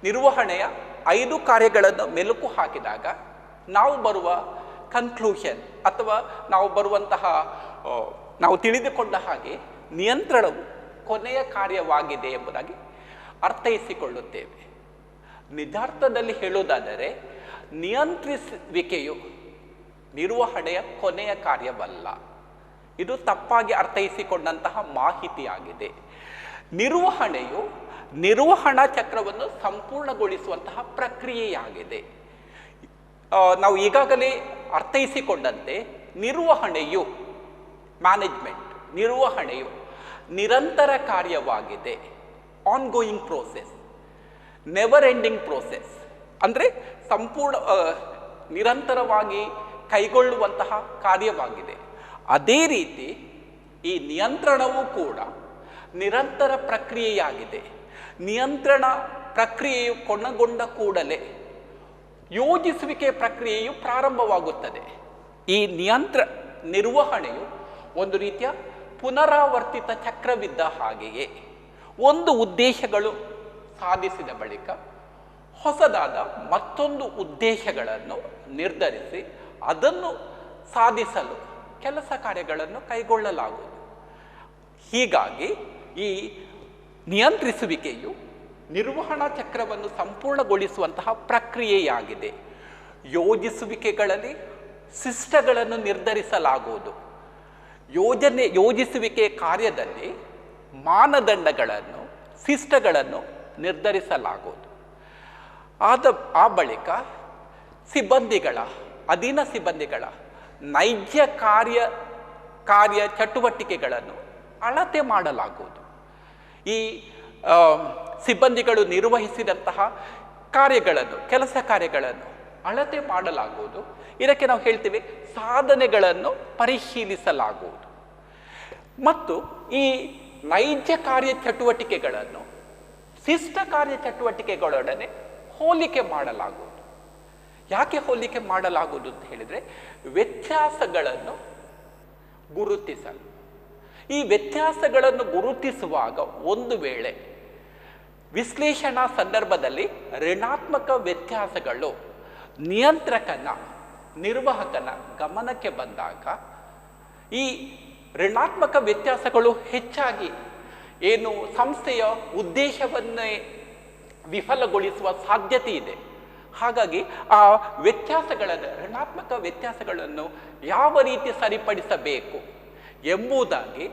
ನಿರ್ವಹಣೆಯ 5 ಕಾರ್ಯಗಳನ್ನು ಮೆಲುಕು ಹಾಕಿದಾಗ ನಾವು ಬರುವ ಕನ್ಕ್ಲೂಷನ್ ಅಥವಾ ನಾವು ತಿಳಿದುಕೊಂಡ ಹಾಗೆ ನಿಯಂತ್ರಣವು ಕೊನೆಯ ಕಾರ್ಯವಾಗಿದೆ ಎಂಬುದಾಗಿ ಅರ್ಥೈಸಿಕೊಳ್ಳುತ್ತೇವೆ. ನಿಜಾರ್ಥದಲ್ಲಿ ಹೇಳುವುದಾದರೆ ನಿಯಂತ್ರಿಸುವಿಕೆಯು ನಿರ್ವಹಣೆಯ ಕೊನೆಯ ಕಾರ್ಯವಲ್ಲ. ಇದು ತಪ್ಪಾಗಿ ಅರ್ಥೈಸಿಕೊಂಡಂತಹ ಮಾಹಿತಿಯಾಗಿದೆ. ನಿರ್ವಹಣೆಯು ನಿರ್ವಹಣಾ ಚಕ್ರವನ್ನು ಸಂಪೂರ್ಣಗೊಳಿಸುವಂತಹ ಪ್ರಕ್ರಿಯೆಯಾಗಿದೆ. ನಾವು ಈಗಾಗಲೇ ಅರ್ಥೈಸಿಕೊಂಡಂತೆ ನಿರ್ವಹಣೆಯು ನಿರಂತರ ಕಾರ್ಯವಾಗಿದೆ. Ongoing process, never ending process. ಅಂದರೆ ನಿರಂತರವಾಗಿ ಕೈಗೊಳ್ಳುವಂತಹ ಕಾರ್ಯವಾಗಿದೆ. ಅದೇ ರೀತಿ ಈ ನಿಯಂತ್ರಣವೂ ಕೂಡ ನಿರಂತರ ಪ್ರಕ್ರಿಯೆಯಾಗಿದೆ. ನಿಯಂತ್ರಣ ಪ್ರಕ್ರಿಯೆಯು ಕೊನೆಗೊಂಡ ಕೂಡಲೇ ಯೋಜಿಸುವಿಕೆ ಪ್ರಕ್ರಿಯೆಯು ಪ್ರಾರಂಭವಾಗುತ್ತದೆ. ಈ ನಿರ್ವಹಣೆಯು ಒಂದು ರೀತಿಯ ಪುನರಾವರ್ತಿತ ಚಕ್ರವಿದ್ದ ಹಾಗೆಯೇ ಒಂದು ಉದ್ದೇಶಗಳು ಸಾಧಿಸಿದ ಬಳಿಕ ಹೊಸದಾದ ಮತ್ತೊಂದು ಉದ್ದೇಶಗಳನ್ನು ನಿರ್ಧರಿಸಿ ಅದನ್ನು ಸಾಧಿಸಲು ಕೆಲಸ ಕಾರ್ಯಗಳನ್ನು ಕೈಗೊಳ್ಳಲಾಗುವುದು. ಹೀಗಾಗಿ ಈ ನಿಯಂತ್ರಿಸುವಿಕೆಯು ನಿರ್ವಹಣಾ ಚಕ್ರವನ್ನು ಸಂಪೂರ್ಣಗೊಳಿಸುವಂತಹ ಪ್ರಕ್ರಿಯೆಯಾಗಿದೆ. ಯೋಜಿಸುವಿಕೆಗಳಲ್ಲಿ ಶಿಷ್ಟಗಳನ್ನು ನಿರ್ಧರಿಸಲಾಗುವುದು. ಯೋಜಿಸುವಿಕೆ ಕಾರ್ಯದಲ್ಲಿ ಮಾನದಂಡಗಳನ್ನು, ಶಿಷ್ಟಗಳನ್ನು ನಿರ್ಧರಿಸಲಾಗುವುದು. ಆ ಬಳಿಕ ಅಧೀನ ಸಿಬ್ಬಂದಿಗಳ ನೈಜ ಕಾರ್ಯ ಚಟುವಟಿಕೆಗಳನ್ನು ಅಳತೆ ಮಾಡಲಾಗುವುದು. ಈ ಸಿಬ್ಬಂದಿಗಳು ನಿರ್ವಹಿಸಿದಂತಹ ಕೆಲಸ ಕಾರ್ಯಗಳನ್ನು ಅಳತೆ ಮಾಡಲಾಗುವುದು. ಇದಕ್ಕೆ ನಾವು ಹೇಳ್ತೀವಿ ಸಾಧನೆಗಳನ್ನು ಪರಿಶೀಲಿಸಲಾಗುವುದು. ಮತ್ತು ಈ ನೈಜ ಕಾರ್ಯ ಚಟುವಟಿಕೆಗಳನ್ನು ಶಿಷ್ಟ ಕಾರ್ಯ ಚಟುವಟಿಕೆಗಳೊಡನೆ ಹೋಲಿಕೆ ಮಾಡಲಾಗುವುದು. ಯಾಕೆ ಹೋಲಿಕೆ ಮಾಡಲಾಗುವುದು ಅಂತ ಹೇಳಿದರೆ ವ್ಯತ್ಯಾಸಗಳನ್ನು ಗುರುತಿಸಲು. ಈ ವ್ಯತ್ಯಾಸಗಳನ್ನು ಗುರುತಿಸುವಾಗ ಒಂದು ವೇಳೆ ವಿಶ್ಲೇಷಣಾ ಸಂದರ್ಭದಲ್ಲಿ ಋಣಾತ್ಮಕ ವ್ಯತ್ಯಾಸಗಳು ನಿರ್ವಾಹಕನ ಗಮನಕ್ಕೆ ಬಂದಾಗ ಈ ಋಣಾತ್ಮಕ ವ್ಯತ್ಯಾಸಗಳು ಹೆಚ್ಚಾಗಿ ಏನು ಸಂಸ್ಥೆಯ ಉದ್ದೇಶವನ್ನೇ ವಿಫಲಗೊಳಿಸುವ ಸಾಧ್ಯತೆ ಇದೆ. ಹಾಗಾಗಿ ಆ ವ್ಯತ್ಯಾಸಗಳನ್ನು, ಋಣಾತ್ಮಕ ವ್ಯತ್ಯಾಸಗಳನ್ನು ಯಾವ ರೀತಿ ಸರಿಪಡಿಸಬೇಕು ಎಂಬುದಾಗಿ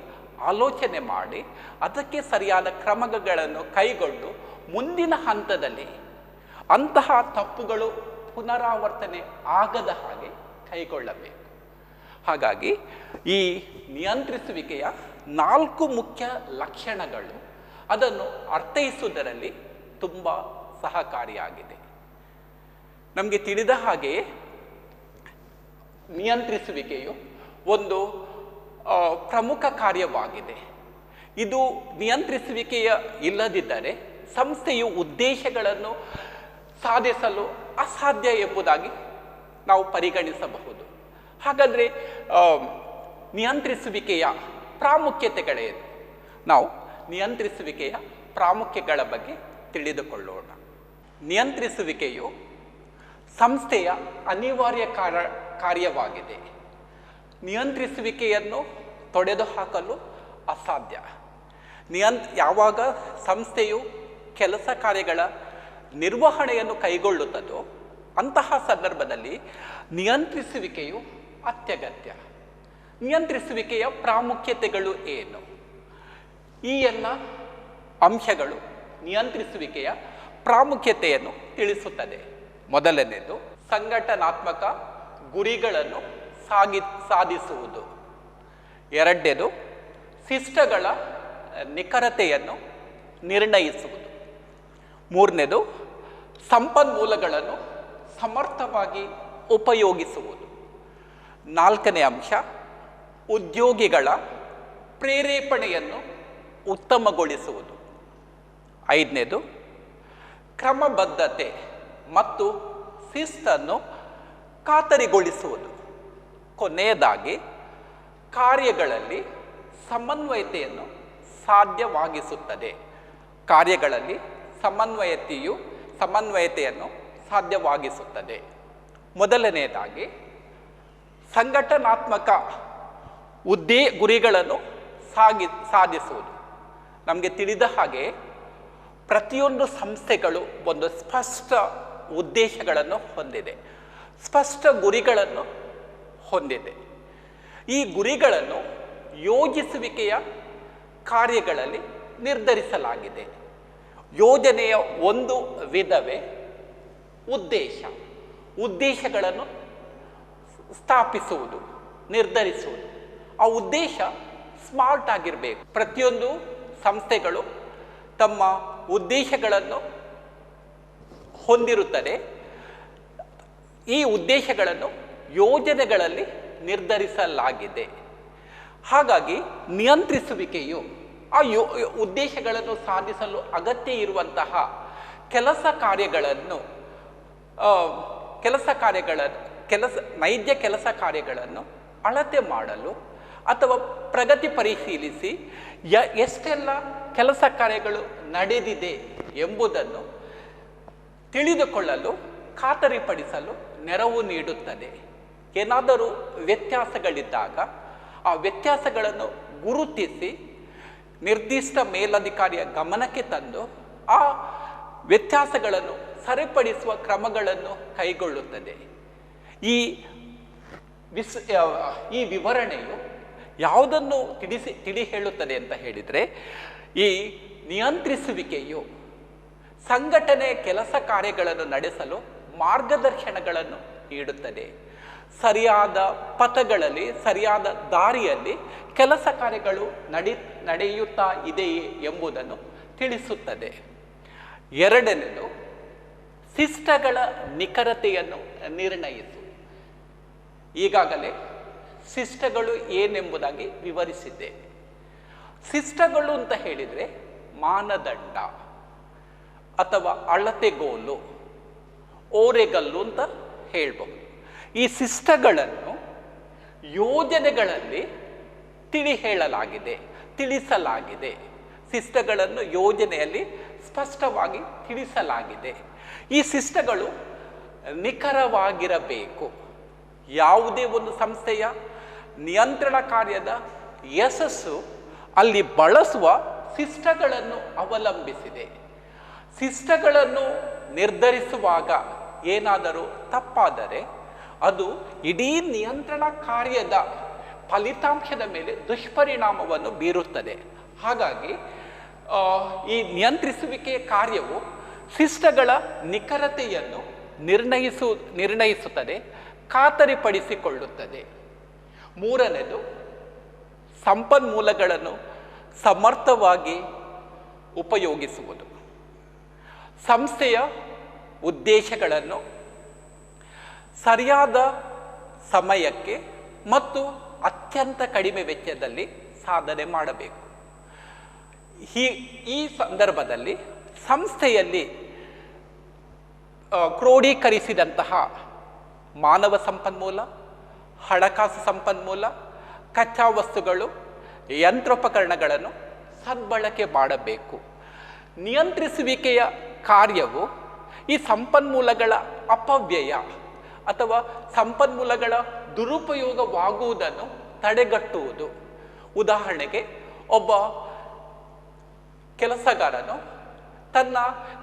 ಆಲೋಚನೆ ಮಾಡಿ ಅದಕ್ಕೆ ಸರಿಯಾದ ಕ್ರಮಗಳನ್ನು ಕೈಗೊಂಡು ಮುಂದಿನ ಹಂತದಲ್ಲಿ ಅಂತಹ ತಪ್ಪುಗಳು ಪುನರಾವರ್ತನೆ ಆಗದ ಹಾಗೆ ಕೈಗೊಳ್ಳಬೇಕು. ಹಾಗಾಗಿ ಈ ನಿಯಂತ್ರಿಸುವಿಕೆಯ 4 ಮುಖ್ಯ ಲಕ್ಷಣಗಳು ಅದನ್ನು ಅರ್ಥೈಸುವುದರಲ್ಲಿ ತುಂಬ ಸಹಕಾರಿಯಾಗಿದೆ. ನಮಗೆ ತಿಳಿದ ಹಾಗೆ ನಿಯಂತ್ರಿಸುವಿಕೆಯು ಒಂದು ಪ್ರಮುಖ ಕಾರ್ಯವಾಗಿದೆ. ಇದು ನಿಯಂತ್ರಿಸುವಿಕೆಯ ಇಲ್ಲದಿದ್ದರೆ ಸಂಸ್ಥೆಯು ಉದ್ದೇಶಗಳನ್ನು ಸಾಧಿಸಲು ಅಸಾಧ್ಯ ಎಂಬುದಾಗಿ ನಾವು ಪರಿಗಣಿಸಬಹುದು. ಹಾಗಾದರೆ ನಿಯಂತ್ರಿಸುವಿಕೆಯ ಪ್ರಾಮುಖ್ಯತೆಗಳೇನು? ನಾವು ನಿಯಂತ್ರಿಸುವಿಕೆಯ ಪ್ರಾಮುಖ್ಯಗಳ ಬಗ್ಗೆ ತಿಳಿದುಕೊಳ್ಳೋಣ. ನಿಯಂತ್ರಿಸುವಿಕೆಯು ಸಂಸ್ಥೆಯ ಅನಿವಾರ್ಯ ಕಾರ್ಯವಾಗಿದೆ. ನಿಯಂತ್ರಿಸುವಿಕೆಯನ್ನು ತೊಡೆದುಹಾಕಲು ಅಸಾಧ್ಯ. ಯಾವಾಗ ಸಂಸ್ಥೆಯು ಕೆಲಸ ಕಾರ್ಯಗಳ ನಿರ್ವಹಣೆಯನ್ನು ಕೈಗೊಳ್ಳುತ್ತದೋ ಅಂತಹ ಸಂದರ್ಭದಲ್ಲಿ ನಿಯಂತ್ರಿಸುವಿಕೆಯು ಅತ್ಯಗತ್ಯ. ನಿಯಂತ್ರಿಸುವಿಕೆಯ ಪ್ರಾಮುಖ್ಯತೆಗಳು ಏನು? ಈ ಎಲ್ಲ ಅಂಶಗಳು ನಿಯಂತ್ರಿಸುವಿಕೆಯ ಪ್ರಾಮುಖ್ಯತೆಯನ್ನು ತಿಳಿಸುತ್ತದೆ. ಮೊದಲನೇದು, ಸಂಘಟನಾತ್ಮಕ ಗುರಿಗಳನ್ನು ಸಾಧಿಸುವುದು. ಎರಡನೇದು, ಶಿಸ್ತುಗಳ ನಿಖರತೆಯನ್ನು ನಿರ್ಣಯಿಸುವುದು. ಮೂರನೇದು, ಸಂಪನ್ಮೂಲಗಳನ್ನು ಸಮರ್ಥವಾಗಿ ಉಪಯೋಗಿಸುವುದು. ನಾಲ್ಕನೇ ಅಂಶ, ಉದ್ಯೋಗಿಗಳ ಪ್ರೇರೇಪಣೆಯನ್ನು ಉತ್ತಮಗೊಳಿಸುವುದು. ಐದನೇದು, ಕ್ರಮಬದ್ಧತೆ ಮತ್ತು ಶಿಸ್ತನ್ನು ಖಾತರಿಗೊಳಿಸುವುದು. ಕೊನೆಯದಾಗಿ, ಕಾರ್ಯಗಳಲ್ಲಿ ಸಮನ್ವಯತೆಯನ್ನು ಸಾಧ್ಯವಾಗಿಸುತ್ತದೆ. ಕಾರ್ಯಗಳಲ್ಲಿ ಸಮನ್ವಯತೆಯನ್ನು ಸಾಧ್ಯವಾಗಿಸುತ್ತದೆ. ಮೊದಲನೆಯದಾಗಿ, ಸಂಘಟನಾತ್ಮಕ ಗುರಿಗಳನ್ನು ಸಾಧಿಸುವುದು. ನಮಗೆ ತಿಳಿದ ಹಾಗೆ ಪ್ರತಿಯೊಂದು ಸಂಸ್ಥೆಗಳು ಒಂದು ಸ್ಪಷ್ಟ ಉದ್ದೇಶಗಳನ್ನು ಹೊಂದಿದೆ, ಸ್ಪಷ್ಟ ಗುರಿಗಳನ್ನು ಹೊಂದಿದೆ. ಈ ಗುರಿಗಳನ್ನು ಯೋಜಿಸುವಿಕೆಯ ಕಾರ್ಯಗಳಲ್ಲಿ ನಿರ್ಧರಿಸಲಾಗಿದೆ. ಯೋಜನೆಯ ಒಂದು ವಿಧವೇ ಉದ್ದೇಶಗಳನ್ನು ಸ್ಥಾಪಿಸುವುದು, ನಿರ್ಧರಿಸುವುದು. ಆ ಉದ್ದೇಶ ಸ್ಮಾರ್ಟ್ ಆಗಿರಬೇಕು. ಪ್ರತಿಯೊಂದು ಸಂಸ್ಥೆಗಳು ತಮ್ಮ ಉದ್ದೇಶಗಳನ್ನು ಹೊಂದಿರುತ್ತದೆ. ಈ ಉದ್ದೇಶಗಳನ್ನು ಯೋಜನೆಗಳಲ್ಲಿ ನಿರ್ಧರಿಸಲಾಗಿದೆ. ಹಾಗಾಗಿ ನಿಯಂತ್ರಿಸುವಿಕೆಯು ಆ ಉದ್ದೇಶಗಳನ್ನು ಸಾಧಿಸಲು ಅಗತ್ಯ ಇರುವಂತಹ ನೈಜ ಕೆಲಸ ಕಾರ್ಯಗಳನ್ನು ಅಳತೆ ಮಾಡಲು ಅಥವಾ ಪ್ರಗತಿ ಪರಿಶೀಲಿಸಿ ಎಷ್ಟೆಲ್ಲ ಕೆಲಸ ಕಾರ್ಯಗಳು ನಡೆದಿದೆ ಎಂಬುದನ್ನು ತಿಳಿದುಕೊಳ್ಳಲು, ಖಾತರಿಪಡಿಸಲು ನೆರವು ನೀಡುತ್ತದೆ. ಏನಾದರೂ ವ್ಯತ್ಯಾಸಗಳಿದ್ದಾಗ ಆ ವ್ಯತ್ಯಾಸಗಳನ್ನು ಗುರುತಿಸಿ ನಿರ್ದಿಷ್ಟ ಮೇಲಧಿಕಾರಿಯ ಗಮನಕ್ಕೆ ತಂದು ಆ ವ್ಯತ್ಯಾಸಗಳನ್ನು ಸರಿಪಡಿಸುವ ಕ್ರಮಗಳನ್ನು ಕೈಗೊಳ್ಳುತ್ತದೆ. ಈ ವಿವರಣೆಯು ಯಾವುದನ್ನು ತಿಳಿ ಹೇಳುತ್ತದೆ ಅಂತ ಹೇಳಿದರೆ, ಈ ನಿಯಂತ್ರಿಸುವಿಕೆಯು ಸಂಘಟನೆ ಕೆಲಸ ಕಾರ್ಯಗಳನ್ನು ನಡೆಸಲು ಮಾರ್ಗದರ್ಶನಗಳನ್ನು ನೀಡುತ್ತದೆ. ಸರಿಯಾದ ಪಥಗಳಲ್ಲಿ, ಸರಿಯಾದ ದಾರಿಯಲ್ಲಿ ಕೆಲಸ ಕಾರ್ಯಗಳು ನಡೆಯುತ್ತಾ ಇದೆಯೇ ಎಂಬುದನ್ನು ತಿಳಿಸುತ್ತದೆ. ಎರಡನೇದು, ಶಿಸ್ತುಗಳ ನಿಖರತೆಯನ್ನು ನಿರ್ಣಯಿಸು. ಈಗಾಗಲೇ ಶಿಸ್ತುಗಳು ಏನೆಂಬುದಾಗಿ ವಿವರಿಸಿದ್ದೆ. ಶಿಸ್ತುಗಳು ಅಂತ ಹೇಳಿದರೆ ಮಾನದಂಡ ಅಥವಾ ಅಳತೆಗೋಲು, ಓರೆಗಲ್ಲು ಅಂತ ಹೇಳ್ಬಹುದು. ಈ ಶಿಸ್ತುಗಳನ್ನು ಯೋಜನೆಗಳಲ್ಲಿ ತಿಳಿಸಲಾಗಿದೆ. ಶಿಸ್ತುಗಳನ್ನು ಯೋಜನೆಯಲ್ಲಿ ಸ್ಪಷ್ಟವಾಗಿ ತಿಳಿಸಲಾಗಿದೆ. ಈ ಶಿಸ್ತುಗಳು ನಿಖರವಾಗಿರಬೇಕು. ಯಾವುದೇ ಒಂದು ಸಂಸ್ಥೆಯ ನಿಯಂತ್ರಣ ಕಾರ್ಯದ ಯಶಸ್ಸು ಅಲ್ಲಿ ಬಳಸುವ ಶಿಷ್ಟಗಳನ್ನು ಅವಲಂಬಿಸಿದೆ. ಶಿಷ್ಟಗಳನ್ನು ನಿರ್ಧರಿಸುವಾಗ ಏನಾದರೂ ತಪ್ಪಾದರೆ ಅದು ಇಡೀ ನಿಯಂತ್ರಣ ಕಾರ್ಯದ ಫಲಿತಾಂಶದ ಮೇಲೆ ದುಷ್ಪರಿಣಾಮವನ್ನು ಬೀರುತ್ತದೆ. ಹಾಗಾಗಿ ಈ ನಿಯಂತ್ರಿಸುವಿಕೆಯ ಕಾರ್ಯವು ಶಿಷ್ಟಗಳ ನಿಖರತೆಯನ್ನು ನಿರ್ಣಯಿಸುತ್ತದೆ, ಖಾತರಿಪಡಿಸಿಕೊಳ್ಳುತ್ತದೆ. ಮೂರನೇದು, ಸಂಪನ್ಮೂಲಗಳನ್ನು ಸಮರ್ಥವಾಗಿ ಉಪಯೋಗಿಸುವುದು. ಸಂಸ್ಥೆಯ ಉದ್ದೇಶಗಳನ್ನು ಸರಿಯಾದ ಸಮಯಕ್ಕೆ ಮತ್ತು ಅತ್ಯಂತ ಕಡಿಮೆ ವೆಚ್ಚದಲ್ಲಿ ಸಾಧನೆ ಮಾಡಬೇಕು. ಈ ಸಂದರ್ಭದಲ್ಲಿ ಸಂಸ್ಥೆಯಲ್ಲಿ ಕ್ರೋಢೀಕರಿಸಿದಂತಹ ಮಾನವ ಸಂಪನ್ಮೂಲ, ಹಣಕಾಸು ಸಂಪನ್ಮೂಲ, ಕಚ್ಚಾ ವಸ್ತುಗಳು, ಯಂತ್ರೋಪಕರಣಗಳನ್ನು ಸದ್ಬಳಕೆ ಮಾಡಬೇಕು. ನಿಯಂತ್ರಿಸುವಿಕೆಯ ಕಾರ್ಯವು ಈ ಸಂಪನ್ಮೂಲಗಳ ಅಪವ್ಯಯ ಅಥವಾ ಸಂಪನ್ಮೂಲಗಳ ದುರುಪಯೋಗವಾಗುವುದನ್ನು ತಡೆಗಟ್ಟುವುದು. ಉದಾಹರಣೆಗೆ, ಒಬ್ಬ ಕೆಲಸಗಾರನು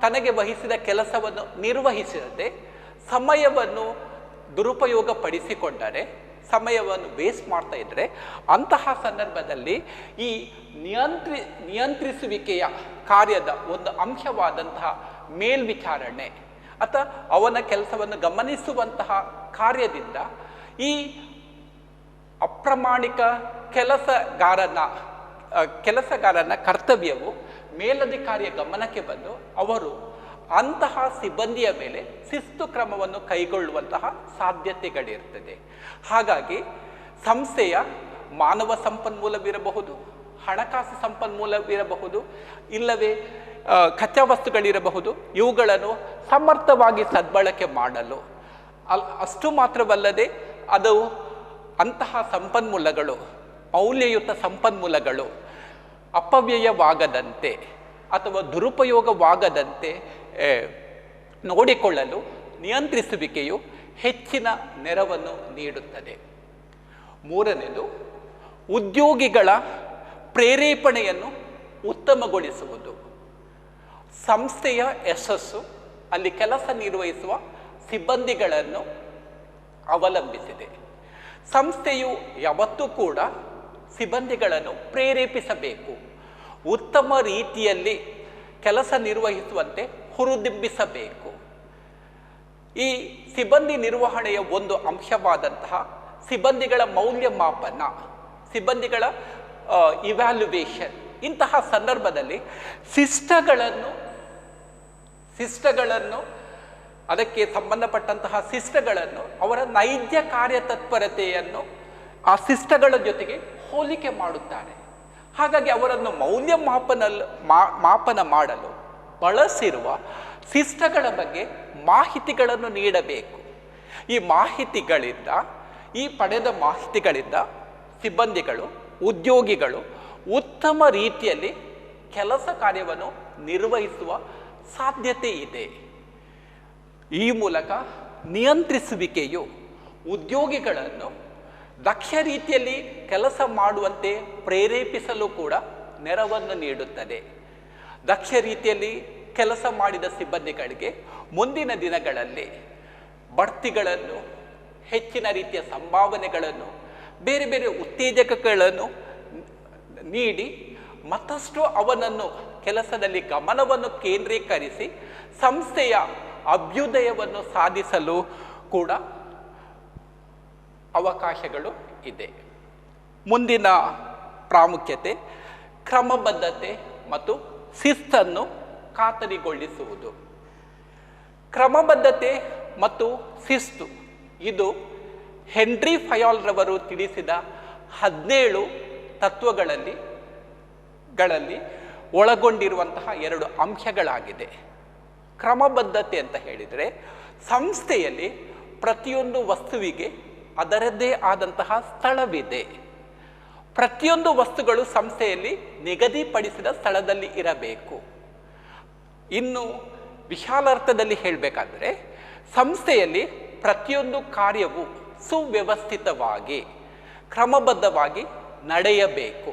ತನಗೆ ವಹಿಸಿದ ಕೆಲಸವನ್ನು ನಿರ್ವಹಿಸದೆ ಸಮಯವನ್ನು ದುರುಪಯೋಗಪಡಿಸಿಕೊಂಡರೆ, ಸಮಯವನ್ನು ವೇಸ್ಟ್ ಮಾಡ್ತಾ ಇದ್ದರೆ, ಅಂತಹ ಸಂದರ್ಭದಲ್ಲಿ ಈ ನಿಯಂತ್ರಿಸುವಿಕೆಯ ಕಾರ್ಯದ ಒಂದು ಅಂಶವಾದಂತಹ ಮೇಲ್ವಿಚಾರಣೆ ಅಥವಾ ಅವನ ಕೆಲಸವನ್ನು ಗಮನಿಸುವಂತಹ ಕಾರ್ಯದಿಂದ ಈ ಅಪ್ರಾಮಾಣಿಕ ಕೆಲಸಗಾರನ ಕರ್ತವ್ಯವು ಮೇಲಧಿಕಾರಿಯ ಗಮನಕ್ಕೆ ಬಂದು ಅವರು ಅಂತಹ ಸಿಬ್ಬಂದಿಯ ಮೇಲೆ ಶಿಸ್ತು ಕ್ರಮವನ್ನು ಕೈಗೊಳ್ಳುವಂತಹ ಸಾಧ್ಯತೆಗಳಿರ್ತದೆ. ಹಾಗಾಗಿ ಸಂಸ್ಥೆಯ ಮಾನವ ಸಂಪನ್ಮೂಲವಿರಬಹುದು, ಹಣಕಾಸು ಸಂಪನ್ಮೂಲವಿರಬಹುದು, ಇಲ್ಲವೇ ಕಚ್ಚಾ ವಸ್ತುಗಳಿರಬಹುದು, ಇವುಗಳನ್ನು ಸಮರ್ಥವಾಗಿ ಸದ್ಬಳಕೆ ಮಾಡಲು ಅಷ್ಟು ಮಾತ್ರವಲ್ಲದೆ ಅದು ಅಂತಹ ಸಂಪನ್ಮೂಲಗಳು, ಮೌಲ್ಯಯುತ ಸಂಪನ್ಮೂಲಗಳು ಅಪವ್ಯಯವಾಗದಂತೆ ಅಥವಾ ದುರುಪಯೋಗವಾಗದಂತೆ ನೋಡಿಕೊಳ್ಳಲು ನಿಯಂತ್ರಿಸುವಿಕೆಯು ಹೆಚ್ಚಿನ ನೆರವನ್ನು ನೀಡುತ್ತದೆ. ಮೂರನೇದು, ಉದ್ಯೋಗಿಗಳ ಪ್ರೇರೇಪಣೆಯನ್ನು ಉತ್ತಮಗೊಳಿಸುವುದು. ಸಂಸ್ಥೆಯ ಯಶಸ್ಸು ಅಲ್ಲಿ ಕೆಲಸ ನಿರ್ವಹಿಸುವ ಸಿಬ್ಬಂದಿಗಳನ್ನು ಅವಲಂಬಿಸಿದೆ. ಸಂಸ್ಥೆಯು ಯಾವತ್ತೂ ಕೂಡ ಸಿಬ್ಬಂದಿಗಳನ್ನು ಪ್ರೇರೇಪಿಸಬೇಕು, ಉತ್ತಮ ರೀತಿಯಲ್ಲಿ ಕೆಲಸ ನಿರ್ವಹಿಸುವಂತೆ ಹುರಿದುಂಬಿಸಬೇಕು. ಈ ಸಿಬ್ಬಂದಿ ನಿರ್ವಹಣೆಯ ಒಂದು ಅಂಶವಾದಂತಹ ಸಿಬ್ಬಂದಿಗಳ ಮೌಲ್ಯಮಾಪನ, ಸಿಬ್ಬಂದಿಗಳ ಇವ್ಯಾಲ್ಯುವೇಷನ್, ಇಂತಹ ಸಂದರ್ಭದಲ್ಲಿ ಶಿಷ್ಟಗಳನ್ನು ಅದಕ್ಕೆ ಸಂಬಂಧಪಟ್ಟಂತಹ ಶಿಷ್ಟಗಳನ್ನು ಅವರ ನೈಜ ಕಾರ್ಯತತ್ಪರತೆಯನ್ನು ಆ ಶಿಷ್ಟಗಳ ಜೊತೆಗೆ ಹೋಲಿಕೆ ಮಾಡುತ್ತಾರೆ. ಹಾಗಾಗಿ ಅವರನ್ನು ಮಾಪನ ಮಾಡಲು ಬಳಸಿರುವ ಶಿಷ್ಟಗಳ ಬಗ್ಗೆ ಮಾಹಿತಿಗಳನ್ನು ನೀಡಬೇಕು. ಈ ಪಡೆದ ಮಾಹಿತಿಗಳಿಂದ ಸಿಬ್ಬಂದಿಗಳು, ಉದ್ಯೋಗಿಗಳು ಉತ್ತಮ ರೀತಿಯಲ್ಲಿ ಕೆಲಸ ಕಾರ್ಯವನ್ನು ನಿರ್ವಹಿಸುವ ಸಾಧ್ಯತೆ ಇದೆ. ಈ ಮೂಲಕ ನಿಯಂತ್ರಿಸುವಿಕೆಯು ಉದ್ಯೋಗಿಗಳನ್ನು ದಕ್ಷ ರೀತಿಯಲ್ಲಿ ಕೆಲಸ ಮಾಡುವಂತೆ ಪ್ರೇರೇಪಿಸಲು ಕೂಡ ನೆರವನ್ನು ನೀಡುತ್ತದೆ. ದಕ್ಷ ರೀತಿಯಲ್ಲಿ ಕೆಲಸ ಮಾಡಿದ ಸಿಬ್ಬಂದಿಗಳಿಗೆ ಮುಂದಿನ ದಿನಗಳಲ್ಲಿ ಬಡ್ತಿಗಳನ್ನು, ಹೆಚ್ಚಿನ ರೀತಿಯ ಸಂಭಾವನೆಗಳನ್ನು, ಬೇರೆ ಬೇರೆ ಉತ್ತೇಜಕಗಳನ್ನು ನೀಡಿ ಮತ್ತಷ್ಟು ಅವನನ್ನು ಕೆಲಸದಲ್ಲಿ ಗಮನವನ್ನು ಕೇಂದ್ರೀಕರಿಸಿ ಸಂಸ್ಥೆಯ ಅಭ್ಯುದಯವನ್ನು ಸಾಧಿಸಲು ಕೂಡ ಅವಕಾಶಗಳು ಇದೆ. ಮುಂದಿನ ಪ್ರಾಮುಖ್ಯತೆ ಕ್ರಮಬದ್ಧತೆ ಮತ್ತು ಶಿಸ್ತನ್ನು ಖಾತರಿಗೊಳಿಸುವುದು. ಕ್ರಮಬದ್ಧತೆ ಮತ್ತು ಶಿಸ್ತು ಇದು ಹೆನ್ರಿ ಫಯಾಲ್ ರವರು ತಿಳಿಸಿದ 17 ತತ್ವಗಳಲ್ಲಿ ಒಳಗೊಂಡಿರುವಂತಹ 2 ಅಂಶಗಳಾಗಿದೆ. ಕ್ರಮಬದ್ಧತೆ ಅಂತ ಹೇಳಿದರೆ ಸಂಸ್ಥೆಯಲ್ಲಿ ಪ್ರತಿಯೊಂದು ವಸ್ತುವಿಗೆ ಅದರದ್ದೇ ಆದಂತಹ ಸ್ಥಳವಿದೆ. ಪ್ರತಿಯೊಂದು ವಸ್ತುಗಳು ಸಂಸ್ಥೆಯಲ್ಲಿ ನಿಗದಿಪಡಿಸಿದ ಸ್ಥಳದಲ್ಲಿ ಇರಬೇಕು. ಇನ್ನು ವಿಶಾಲಾರ್ಥದಲ್ಲಿ ಹೇಳಬೇಕಾದ್ರೆ ಸಂಸ್ಥೆಯಲ್ಲಿ ಪ್ರತಿಯೊಂದು ಕಾರ್ಯವು ಸುವ್ಯವಸ್ಥಿತವಾಗಿ ಕ್ರಮಬದ್ಧವಾಗಿ ನಡೆಯಬೇಕು.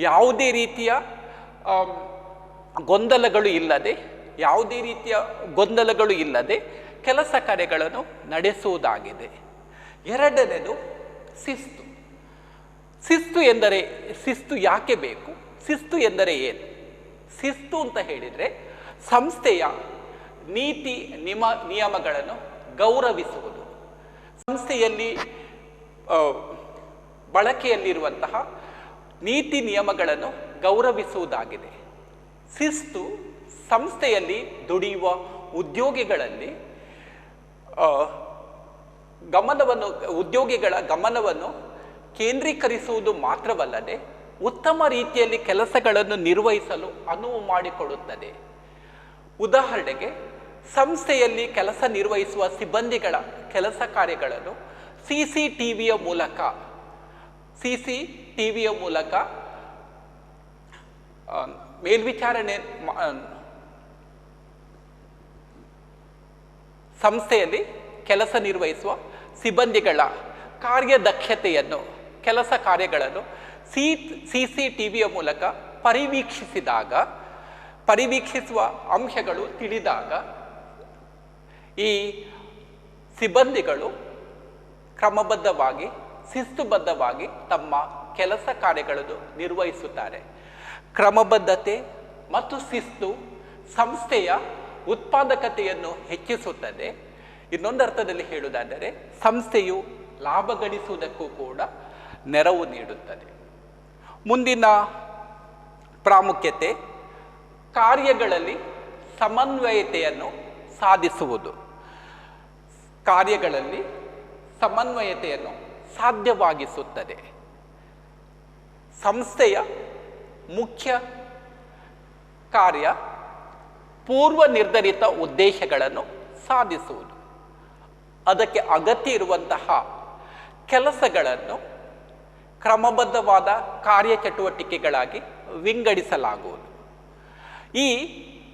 ಯಾವುದೇ ರೀತಿಯ ಆಮ್, ಗೊಂದಲಗಳು ಇಲ್ಲದೆ, ಯಾವುದೇ ರೀತಿಯ ಗೊಂದಲಗಳು ಇಲ್ಲದೆ ಕೆಲಸ ಕಾರ್ಯಗಳನ್ನು ನಡೆಸುವುದಾಗಿದೆ. ಎರಡನೇದು ಶಿಸ್ತು. ಶಿಸ್ತು ಯಾಕೆ ಬೇಕು? ಶಿಸ್ತು ಎಂದರೆ ಏನು? ಶಿಸ್ತು ಅಂತ ಹೇಳಿದರೆ ಸಂಸ್ಥೆಯ ನೀತಿ ನಿಯಮಗಳನ್ನು ಗೌರವಿಸುವುದು, ಸಂಸ್ಥೆಯಲ್ಲಿ ಬಳಕೆಯಲ್ಲಿರುವಂತಹ ನೀತಿ ನಿಯಮಗಳನ್ನು ಗೌರವಿಸುವುದಾಗಿದೆ. ಶಿಸ್ತು ಸಂಸ್ಥೆಯಲ್ಲಿ ದುಡಿಯುವ ಉದ್ಯೋಗಿಗಳ ಗಮನವನ್ನು ಕೇಂದ್ರೀಕರಿಸುವುದು ಮಾತ್ರವಲ್ಲದೆ ಉತ್ತಮ ರೀತಿಯಲ್ಲಿ ಕೆಲಸಗಳನ್ನು ನಿರ್ವಹಿಸಲು ಅನುವು ಮಾಡಿಕೊಡುತ್ತದೆ. ಉದಾಹರಣೆಗೆ, ಸಂಸ್ಥೆಯಲ್ಲಿ ಕೆಲಸ ನಿರ್ವಹಿಸುವ ಸಿಬ್ಬಂದಿಗಳ ಕೆಲಸ ಕಾರ್ಯಗಳನ್ನು ಸಿಸಿಟಿವಿಯ ಮೂಲಕ ಮೇಲ್ವಿಚಾರಣೆ ಸಂಸ್ಥೆಯಲ್ಲಿ ಕೆಲಸ ನಿರ್ವಹಿಸುವ ಸಿಬ್ಬಂದಿಗಳ ಕಾರ್ಯದಕ್ಷತೆಯನ್ನು, ಕೆಲಸ ಕಾರ್ಯಗಳನ್ನು ಸಿಸಿಟಿವಿಯ ಮೂಲಕ ಪರಿವೀಕ್ಷಿಸುವ ಅಂಶಗಳು ತಿಳಿದಾಗ ಈ ಸಿಬ್ಬಂದಿಗಳು ಕ್ರಮಬದ್ಧವಾಗಿ, ಶಿಸ್ತುಬದ್ಧವಾಗಿ ತಮ್ಮ ಕೆಲಸ ಕಾರ್ಯಗಳನ್ನು ನಿರ್ವಹಿಸುತ್ತಾರೆ. ಕ್ರಮಬದ್ಧತೆ ಮತ್ತು ಶಿಸ್ತು ಸಂಸ್ಥೆಯ ಉತ್ಪಾದಕತೆಯನ್ನು ಹೆಚ್ಚಿಸುತ್ತದೆ. ಇನ್ನೊಂದು ಅರ್ಥದಲ್ಲಿ ಹೇಳುವುದಾದರೆ ಸಂಸ್ಥೆಯು ಲಾಭ ಗಳಿಸುವುದಕ್ಕೂ ಕೂಡ ನೆರವು ನೀಡುತ್ತದೆ. ಮುಂದಿನ ಪ್ರಾಮುಖ್ಯತೆ ಕಾರ್ಯಗಳಲ್ಲಿ ಸಮನ್ವಯತೆಯನ್ನು ಸಾಧಿಸುವುದು. ಕಾರ್ಯಗಳಲ್ಲಿ ಸಮನ್ವಯತೆಯನ್ನು ಸಾಧ್ಯವಾಗಿಸುತ್ತದೆ. ಸಂಸ್ಥೆಯ ಮುಖ್ಯ ಕಾರ್ಯ ಪೂರ್ವ ನಿರ್ಧರಿತ ಉದ್ದೇಶಗಳನ್ನು ಸಾಧಿಸುವುದು. ಅದಕ್ಕೆ ಅಗತ್ಯ ಇರುವಂತಹ ಕೆಲಸಗಳನ್ನು ಕ್ರಮಬದ್ಧವಾದ ಕಾರ್ಯಚಟುವಟಿಕೆಗಳಾಗಿ ವಿಂಗಡಿಸಲಾಗುವುದು. ಈ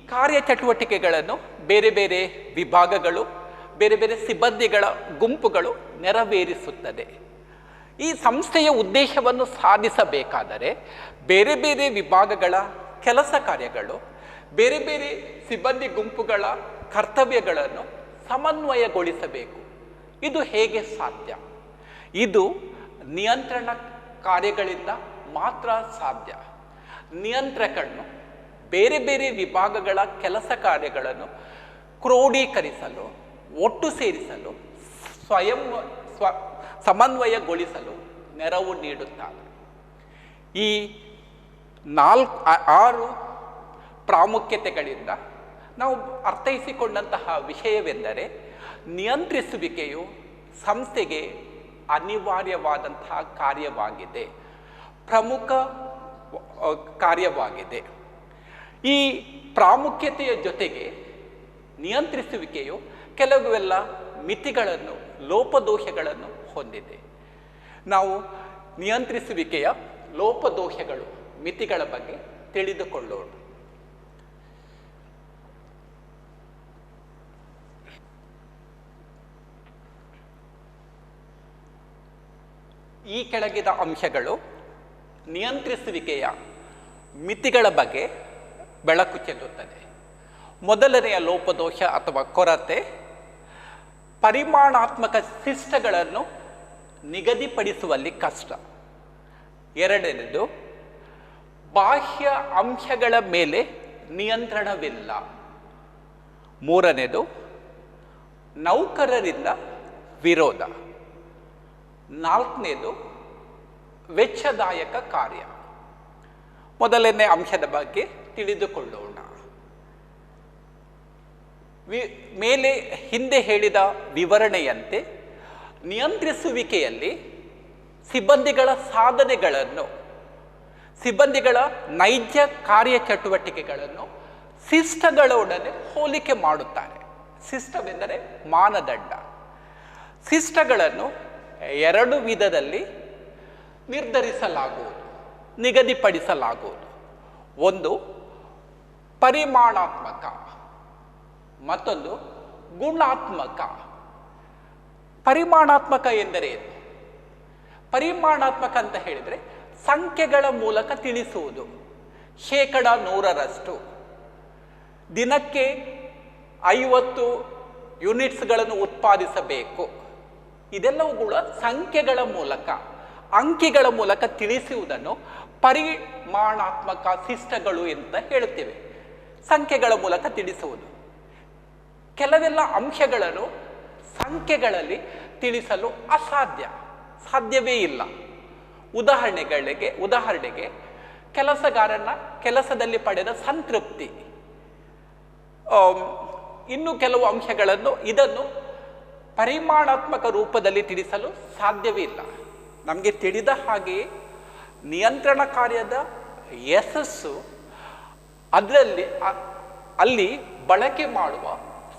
ಕಾರ್ಯಚಟುವಟಿಕೆಗಳನ್ನು ಬೇರೆ ಬೇರೆ ವಿಭಾಗಗಳು, ಬೇರೆ ಬೇರೆ ಸಿಬ್ಬಂದಿಗಳ ಗುಂಪುಗಳು ನೆರವೇರಿಸುತ್ತದೆ. ಈ ಸಂಸ್ಥೆಯ ಉದ್ದೇಶವನ್ನು ಸಾಧಿಸಬೇಕಾದರೆ ಬೇರೆ ಬೇರೆ ವಿಭಾಗಗಳ ಕೆಲಸ ಕಾರ್ಯಗಳು, ಬೇರೆ ಬೇರೆ ಸಿಬ್ಬಂದಿ ಗುಂಪುಗಳ ಕರ್ತವ್ಯಗಳನ್ನು ಸಮನ್ವಯಗೊಳಿಸಬೇಕು. ಇದು ಹೇಗೆ ಸಾಧ್ಯ? ಇದು ನಿಯಂತ್ರಣ ಕಾರ್ಯಗಳಿಂದ ಮಾತ್ರ ಸಾಧ್ಯ. ನಿಯಂತ್ರಕನು ಬೇರೆ ಬೇರೆ ವಿಭಾಗಗಳ ಕೆಲಸ ಕಾರ್ಯಗಳನ್ನು ಕ್ರೋಢೀಕರಿಸಲು, ಒಟ್ಟು ಸೇರಿಸಲು, ಸಮನ್ವಯಗೊಳಿಸಲು ನೆರವು ನೀಡುತ್ತಾರೆ. ಈ 6 ಪ್ರಾಮುಖ್ಯತೆಗಳಿಂದ ನಾವು ಅರ್ಥೈಸಿಕೊಂಡಂತಹ ವಿಷಯವೆಂದರೆ, ನಿಯಂತ್ರಿಸುವಿಕೆಯು ಸಂಸ್ಥೆಗೆ ಅನಿವಾರ್ಯವಾದಂತಹ ಕಾರ್ಯವಾಗಿದೆ, ಪ್ರಮುಖ ಕಾರ್ಯವಾಗಿದೆ. ಈ ಪ್ರಾಮುಖ್ಯತೆಯ ಜೊತೆಗೆ ನಿಯಂತ್ರಿಸುವಿಕೆಯು ಕೆಲವೆಲ್ಲ ಮಿತಿಗಳನ್ನು, ಲೋಪದೋಷಗಳನ್ನು ಹೊಂದಿದೆ. ನಾವು ನಿಯಂತ್ರಿಸುವಿಕೆಯ ಲೋಪದೋಷಗಳು, ಮಿತಿಗಳ ಬಗ್ಗೆ ತಿಳಿದುಕೊಳ್ಳೋಣ. ಈ ಕೆಳಗಿನ ಅಂಶಗಳು ನಿಯಂತ್ರಿಸುವಿಕೆಯ ಮಿತಿಗಳ ಬಗ್ಗೆ ಬೆಳಕು ಚೆಲ್ಲುತ್ತದೆ. ಮೊದಲನೆಯ ಲೋಪದೋಷ ಅಥವಾ ಕೊರತೆ, ಪರಿಮಾಣಾತ್ಮಕ ಶಿಷ್ಟಗಳನ್ನು ನಿಗದಿಪಡಿಸುವಲ್ಲಿ ಕಷ್ಟ. ಎರಡನೇದು, ಬಾಹ್ಯ ಅಂಶಗಳ ಮೇಲೆ ನಿಯಂತ್ರಣವಿಲ್ಲ. ಮೂರನೇದು, ನೌಕರರಿಂದ ವಿರೋಧ. ನಾಲ್ಕನೇದು, ವೆಚ್ಚದಾಯಕ ಕಾರ್ಯ. ಮೊದಲನೇ ಅಂಶದ ಬಗ್ಗೆ ತಿಳಿದುಕೊಳ್ಳೋಣ. ಹಿಂದೆ ಹೇಳಿದ ವಿವರಣೆಯಂತೆ ನಿಯಂತ್ರಿಸುವಿಕೆಯಲ್ಲಿ ಸಿಬ್ಬಂದಿಗಳ ಸಾಧನೆಗಳನ್ನು, ಸಿಬ್ಬಂದಿಗಳ ನೈಜ ಕಾರ್ಯಚಟುವಟಿಕೆಗಳನ್ನು ಶಿಷ್ಟಗಳೊಡನೆ ಹೋಲಿಕೆ ಮಾಡುತ್ತಾರೆ. ಶಿಷ್ಟವೆಂದರೆ ಮಾನದಂಡ. ಶಿಷ್ಟಗಳನ್ನು 2 ವಿಧದಲ್ಲಿ ನಿರ್ಧರಿಸಲಾಗುವುದು, ನಿಗದಿಪಡಿಸಲಾಗುವುದು. ಒಂದು ಪರಿಮಾಣಾತ್ಮಕ, ಮತ್ತೊಂದು ಗುಣಾತ್ಮಕ. ಪರಿಮಾಣಾತ್ಮಕ ಎಂದರೇನು? ಪರಿಮಾಣಾತ್ಮಕ ಅಂತ ಹೇಳಿದರೆ ಸಂಖ್ಯೆಗಳ ಮೂಲಕ ತಿಳಿಸುವುದು. 100% ದಿನಕ್ಕೆ 50 ಯೂನಿಟ್ಸ್ಗಳನ್ನು ಉತ್ಪಾದಿಸಬೇಕು. ಇದೆಲ್ಲವೂ ಕೂಡ ಸಂಖ್ಯೆಗಳ ಮೂಲಕ, ಅಂಕಿಗಳ ಮೂಲಕ ತಿಳಿಸುವುದನ್ನು ಪರಿಮಾಣಾತ್ಮಕ ಶಿಷ್ಟಗಳು ಅಂತ ಹೇಳುತ್ತೇವೆ. ಸಂಖ್ಯೆಗಳ ಮೂಲಕ ತಿಳಿಸುವುದು. ಕೆಲವೆಲ್ಲ ಅಂಶಗಳನ್ನು ಸಂಖ್ಯೆಗಳಲ್ಲಿ ತಿಳಿಸಲು ಅಸಾಧ್ಯ, ಸಾಧ್ಯವೇ ಇಲ್ಲ. ಉದಾಹರಣೆಗೆ ಕೆಲಸಗಾರನ ಕೆಲಸದಲ್ಲಿ ಪಡೆದ ಸಂತೃಪ್ತಿ, ಇನ್ನು ಕೆಲವು ಅಂಶಗಳನ್ನು ಇದನ್ನು ಪರಿಮಾಣಾತ್ಮಕ ರೂಪದಲ್ಲಿ ತಿಳಿಸಲು ಸಾಧ್ಯವೇ ಇಲ್ಲ. ನಮಗೆ ತಿಳಿದ ಹಾಗೆಯೇ ನಿಯಂತ್ರಣ ಕಾರ್ಯದ ಯಶಸ್ಸು ಅಲ್ಲಿ ಬಳಕೆ ಮಾಡುವ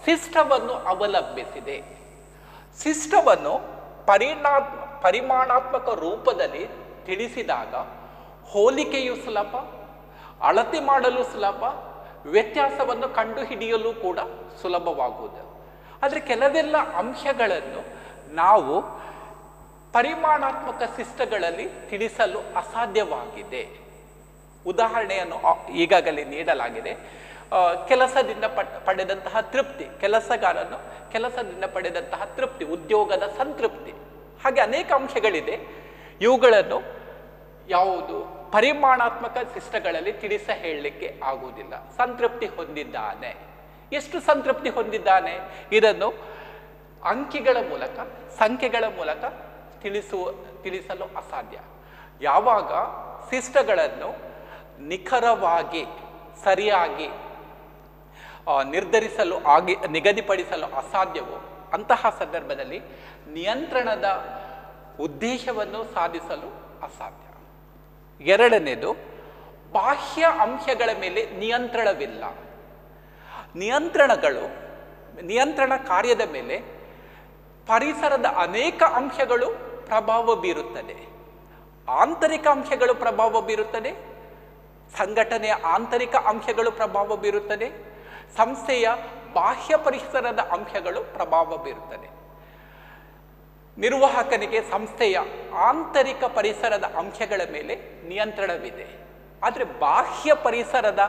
ಸಿಸ್ಟವನ್ನು ಅವಲಂಬಿಸಿದೆ. ಸಿಸ್ಟವನ್ನು ಪರಿಮಾಣಾತ್ಮಕ ರೂಪದಲ್ಲಿ ತಿಳಿಸಿದಾಗ ಹೋಲಿಕೆಯು ಸುಲಭ, ಅಳತೆ ಮಾಡಲು ಸುಲಭ, ವ್ಯತ್ಯಾಸವನ್ನು ಕಂಡುಹಿಡಿಯಲು ಕೂಡ ಸುಲಭವಾಗುವುದು. ಆದರೆ ಕೆಲವೆಲ್ಲ ಅಂಶಗಳನ್ನು ನಾವು ಪರಿಮಾಣಾತ್ಮಕ ಸಿಸ್ಟಗಳಲ್ಲಿ ತಿಳಿಸಲು ಅಸಾಧ್ಯವಾಗಿದೆ. ಉದಾಹರಣೆಯನ್ನು ಈಗಾಗಲೇ ನೀಡಲಾಗಿದೆ. ಕೆಲಸದಿಂದ ಪಡೆದಂತಹ ತೃಪ್ತಿ, ಕೆಲಸಗಾರನು ಕೆಲಸದಿಂದ ಪಡೆದಂತಹ ತೃಪ್ತಿ, ಉದ್ಯೋಗದ ಸಂತೃಪ್ತಿ, ಹಾಗೆ ಅನೇಕ ಅಂಶಗಳಿದೆ. ಇವುಗಳನ್ನು ಯಾವುದು ಪರಿಮಾಣಾತ್ಮಕ ಸಿಸ್ಟಗಳಲ್ಲಿ ಹೇಳಲಿಕ್ಕೆ ಆಗುವುದಿಲ್ಲ. ಸಂತೃಪ್ತಿ ಹೊಂದಿದ್ದಾನೆ, ಎಷ್ಟು ಸಂತೃಪ್ತಿ ಹೊಂದಿದ್ದಾನೆ, ಇದನ್ನು ಅಂಕಿಗಳ ಮೂಲಕ, ಸಂಖ್ಯೆಗಳ ಮೂಲಕ ತಿಳಿಸಲು ಅಸಾಧ್ಯ. ಯಾವಾಗ ಸಿಸ್ಟಗಳನ್ನು ನಿಖರವಾಗಿ ಸರಿಯಾಗಿ ನಿಗದಿಪಡಿಸಲು ಅಸಾಧ್ಯವೋ ಅಂತಹ ಸಂದರ್ಭದಲ್ಲಿ ನಿಯಂತ್ರಣದ ಉದ್ದೇಶವನ್ನು ಸಾಧಿಸಲು ಅಸಾಧ್ಯ. ಎರಡನೇದು, ಬಾಹ್ಯ ಅಂಶಗಳ ಮೇಲೆ ನಿಯಂತ್ರಣವಿಲ್ಲ. ನಿಯಂತ್ರಣ ಕಾರ್ಯದ ಮೇಲೆ ಪರಿಸರದ ಅನೇಕ ಅಂಶಗಳು ಪ್ರಭಾವ ಬೀರುತ್ತದೆ. ಆಂತರಿಕ ಅಂಶಗಳು ಪ್ರಭಾವ ಬೀರುತ್ತದೆ, ಸಂಘಟನೆಯ ಆಂತರಿಕ ಅಂಶಗಳು ಪ್ರಭಾವ ಬೀರುತ್ತದೆ, ಸಂಸ್ಥೆಯ ಬಾಹ್ಯ ಪರಿಸರದ ಅಂಶಗಳು ಪ್ರಭಾವ ಬೀರುತ್ತದೆ. ನಿರ್ವಾಹಕನಿಗೆ ಸಂಸ್ಥೆಯ ಆಂತರಿಕ ಪರಿಸರದ ಅಂಶಗಳ ಮೇಲೆ ನಿಯಂತ್ರಣವಿದೆ. ಆದರೆ ಬಾಹ್ಯ ಪರಿಸರದ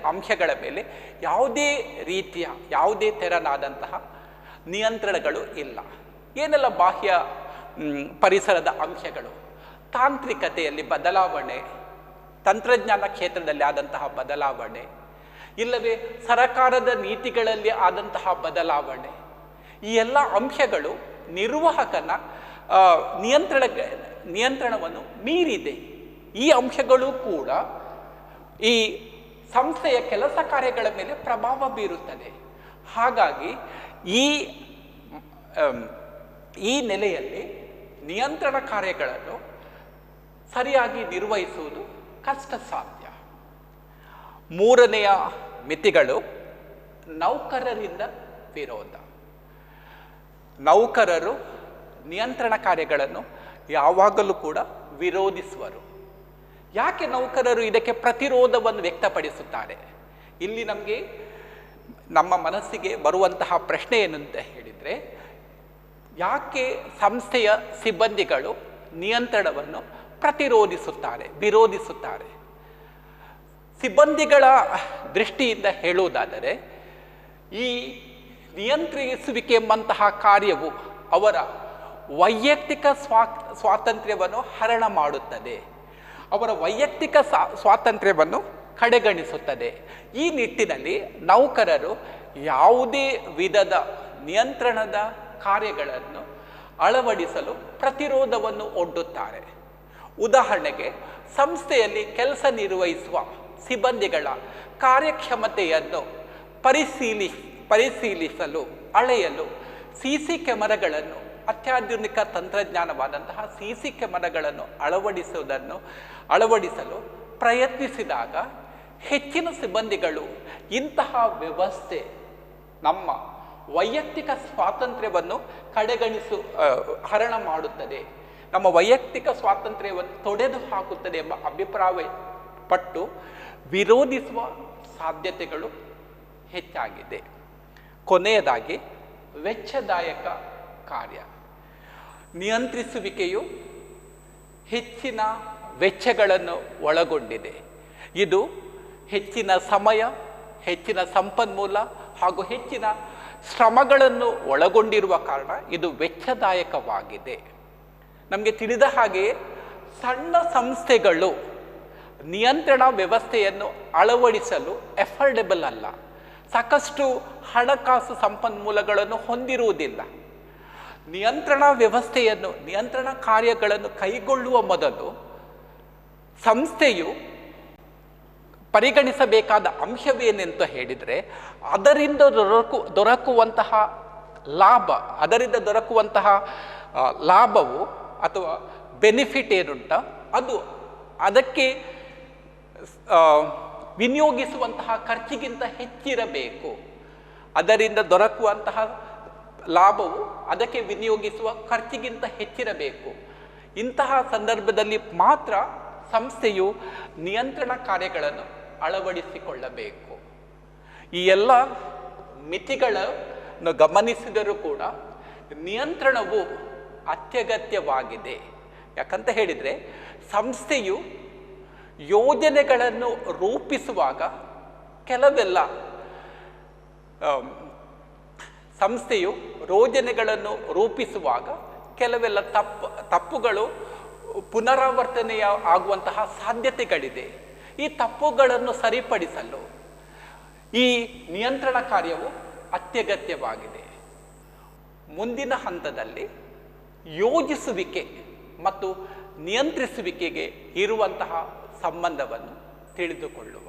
ಅಂಶಗಳ ಮೇಲೆ ಯಾವುದೇ ರೀತಿಯ, ಯಾವುದೇ ತೆರನಾದಂತಹ ನಿಯಂತ್ರಣಗಳು ಇಲ್ಲ. ಏನೆಲ್ಲ ಬಾಹ್ಯ ಪರಿಸರದ ಅಂಶಗಳು? ತಾಂತ್ರಿಕತೆಯಲ್ಲಿ ಬದಲಾವಣೆ, ತಂತ್ರಜ್ಞಾನ ಕ್ಷೇತ್ರದಲ್ಲಿ ಆದಂತಹ ಬದಲಾವಣೆ, ಇಲ್ಲವೇ ಸರಕಾರದ ನೀತಿಗಳಲ್ಲಿ ಆದಂತಹ ಬದಲಾವಣೆ, ಈ ಎಲ್ಲ ಅಂಶಗಳು ನಿರ್ವಾಹಕನ ನಿಯಂತ್ರಣವನ್ನು ಮೀರಿದೆ. ಈ ಅಂಶಗಳು ಕೂಡ ಈ ಸಂಸ್ಥೆಯ ಕೆಲಸ ಕಾರ್ಯಗಳ ಮೇಲೆ ಪ್ರಭಾವ ಬೀರುತ್ತದೆ. ಹಾಗಾಗಿ ಈ ನೆಲೆಯಲ್ಲಿ ನಿಯಂತ್ರಣ ಕಾರ್ಯಗಳನ್ನು ಸರಿಯಾಗಿ ನಿರ್ವಹಿಸುವುದು ಕಷ್ಟ ಸಾಧ್ಯ. ಮೂರನೆಯ ಮಿತಿಗಳು ನೌಕರರಿಂದ ವಿರೋಧ. ನೌಕರರು ನಿಯಂತ್ರಣ ಕಾರ್ಯಗಳನ್ನು ಯಾವಾಗಲೂ ಕೂಡ ವಿರೋಧಿಸುವರು. ಯಾಕೆ ನೌಕರರು ಇದಕ್ಕೆ ಪ್ರತಿರೋಧವನ್ನು ವ್ಯಕ್ತಪಡಿಸುತ್ತಾರೆ? ಇಲ್ಲಿ ನಮ್ಮ ಮನಸ್ಸಿಗೆ ಬರುವಂತಹ ಪ್ರಶ್ನೆ ಏನಂತ ಹೇಳಿದರೆ, ಯಾಕೆ ಸಂಸ್ಥೆಯ ಸಿಬ್ಬಂದಿಗಳು ನಿಯಂತ್ರಣವನ್ನು ವಿರೋಧಿಸುತ್ತಾರೆ? ಸಿಬ್ಬಂದಿಗಳ ದೃಷ್ಟಿಯಿಂದ ಹೇಳುವುದಾದರೆ, ಈ ನಿಯಂತ್ರಿಸುವಿಕೆ ಎಂಬಂತಹ ಕಾರ್ಯವು ಅವರ ವೈಯಕ್ತಿಕ ಸ್ವಾತಂತ್ರ್ಯವನ್ನು ಹರಣ ಮಾಡುತ್ತದೆ, ಅವರ ವೈಯಕ್ತಿಕ ಸ್ವಾತಂತ್ರ್ಯವನ್ನು ಕಡೆಗಣಿಸುತ್ತದೆ. ಈ ನಿಟ್ಟಿನಲ್ಲಿ ನೌಕರರು ಯಾವುದೇ ವಿಧದ ನಿಯಂತ್ರಣದ ಕಾರ್ಯಗಳನ್ನು ಅಳವಡಿಸಲು ಪ್ರತಿರೋಧವನ್ನು ಒಡ್ಡುತ್ತಾರೆ. ಉದಾಹರಣೆಗೆ, ಸಂಸ್ಥೆಯಲ್ಲಿ ಕೆಲಸ ನಿರ್ವಹಿಸುವ ಸಿಬ್ಬಂದಿಗಳ ಕಾರ್ಯಕ್ಷಮತೆಯನ್ನು ಪರಿಶೀಲಿಸಲು ಅಳೆಯಲು ಸಿಸಿ ಕ್ಯಾಮೆರಾಗಳನ್ನು, ಅತ್ಯಾಧುನಿಕ ತಂತ್ರಜ್ಞಾನವಾದಂತಹ ಸಿಸಿ ಕ್ಯಾಮೆರಾಗಳನ್ನು ಅಳವಡಿಸಲು ಪ್ರಯತ್ನಿಸಿದಾಗ ಹೆಚ್ಚಿನ ಸಿಬ್ಬಂದಿಗಳು ಇಂತಹ ವ್ಯವಸ್ಥೆ ನಮ್ಮ ವೈಯಕ್ತಿಕ ಸ್ವಾತಂತ್ರ್ಯವನ್ನು ಹರಣ ಮಾಡುತ್ತದೆ, ನಮ್ಮ ವೈಯಕ್ತಿಕ ಸ್ವಾತಂತ್ರ್ಯವನ್ನು ತೊಡೆದು ಹಾಕುತ್ತದೆ ಎಂಬ ಅಭಿಪ್ರಾಯಪಟ್ಟು ವಿರೋಧಿಸುವ ಸಾಧ್ಯತೆಗಳು ಹೆಚ್ಚಾಗಿದೆ. ಕೊನೆಯದಾಗಿ, ವೆಚ್ಚದಾಯಕ ಕಾರ್ಯ. ನಿಯಂತ್ರಿಸುವಿಕೆಯು ಹೆಚ್ಚಿನ ವೆಚ್ಚಗಳನ್ನು ಒಳಗೊಂಡಿದೆ. ಇದು ಹೆಚ್ಚಿನ ಸಮಯ, ಹೆಚ್ಚಿನ ಸಂಪನ್ಮೂಲ ಹಾಗೂ ಹೆಚ್ಚಿನ ಶ್ರಮಗಳನ್ನು ಒಳಗೊಂಡಿರುವ ಕಾರಣ ಇದು ವೆಚ್ಚದಾಯಕವಾಗಿದೆ. ನಮಗೆ ತಿಳಿದ ಹಾಗೆ ಸಣ್ಣ ಸಂಸ್ಥೆಗಳು ನಿಯಂತ್ರಣ ವ್ಯವಸ್ಥೆಯನ್ನು ಅಳವಡಿಸಲು ಎಫರ್ಡೆಬಲ್ ಅಲ್ಲ, ಸಾಕಷ್ಟು ಹಣಕಾಸು ಸಂಪನ್ಮೂಲಗಳನ್ನು ಹೊಂದಿರುವುದಿಲ್ಲ. ನಿಯಂತ್ರಣ ಕಾರ್ಯಗಳನ್ನು ಕೈಗೊಳ್ಳುವ ಮೊದಲು ಸಂಸ್ಥೆಯು ಪರಿಗಣಿಸಬೇಕಾದ ಅಂಶವೇನೆಂತ ಹೇಳಿದರೆ, ಅದರಿಂದ ದೊರಕುವಂತಹ ಲಾಭವು ಅಥವಾ ಬೆನಿಫಿಟ್ ಏನುಂಟ ಅದು ಅದಕ್ಕೆ ವಿನಿಯೋಗಿಸುವಂತಹ ಖರ್ಚಿಗಿಂತ ಹೆಚ್ಚಿರಬೇಕು. ಅದರಿಂದ ದೊರಕುವಂತಹ ಲಾಭವು ಅದಕ್ಕೆ ವಿನಿಯೋಗಿಸುವ ಖರ್ಚಿಗಿಂತ ಹೆಚ್ಚಿರಬೇಕು. ಇಂತಹ ಸಂದರ್ಭದಲ್ಲಿ ಮಾತ್ರ ಸಂಸ್ಥೆಯು ನಿಯಂತ್ರಣ ಕಾರ್ಯಗಳನ್ನು ಅಳವಡಿಸಿಕೊಳ್ಳಬೇಕು. ಈ ಎಲ್ಲ ಮಿತಿಗಳನ್ನು ಗಮನಿಸಿದರೂ ಕೂಡ ನಿಯಂತ್ರಣವು ಅತ್ಯಗತ್ಯವಾಗಿದೆ. ಯಾಕಂತ ಹೇಳಿದರೆ ಸಂಸ್ಥೆಯು ಯೋಜನೆಗಳನ್ನು ರೂಪಿಸುವಾಗ ಕೆಲವೆಲ್ಲ ತಪ್ಪುಗಳು ಪುನರಾವರ್ತನೆಯ ಆಗುವಂತಹ ಸಾಧ್ಯತೆಗಳಿದೆ. ಈ ತಪ್ಪುಗಳನ್ನು ಸರಿಪಡಿಸಲು ಈ ನಿಯಂತ್ರಣ ಕಾರ್ಯವು ಅತ್ಯಗತ್ಯವಾಗಿದೆ. ಮುಂದಿನ ಹಂತದಲ್ಲಿ ಯೋಜಿಸುವಿಕೆ ಮತ್ತು ನಿಯಂತ್ರಿಸುವಿಕೆಗೆ ಇರುವಂತಹ ಸಂಬಂಧವನ್ನು ತಿಳಿದುಕೊಳ್ಳುವ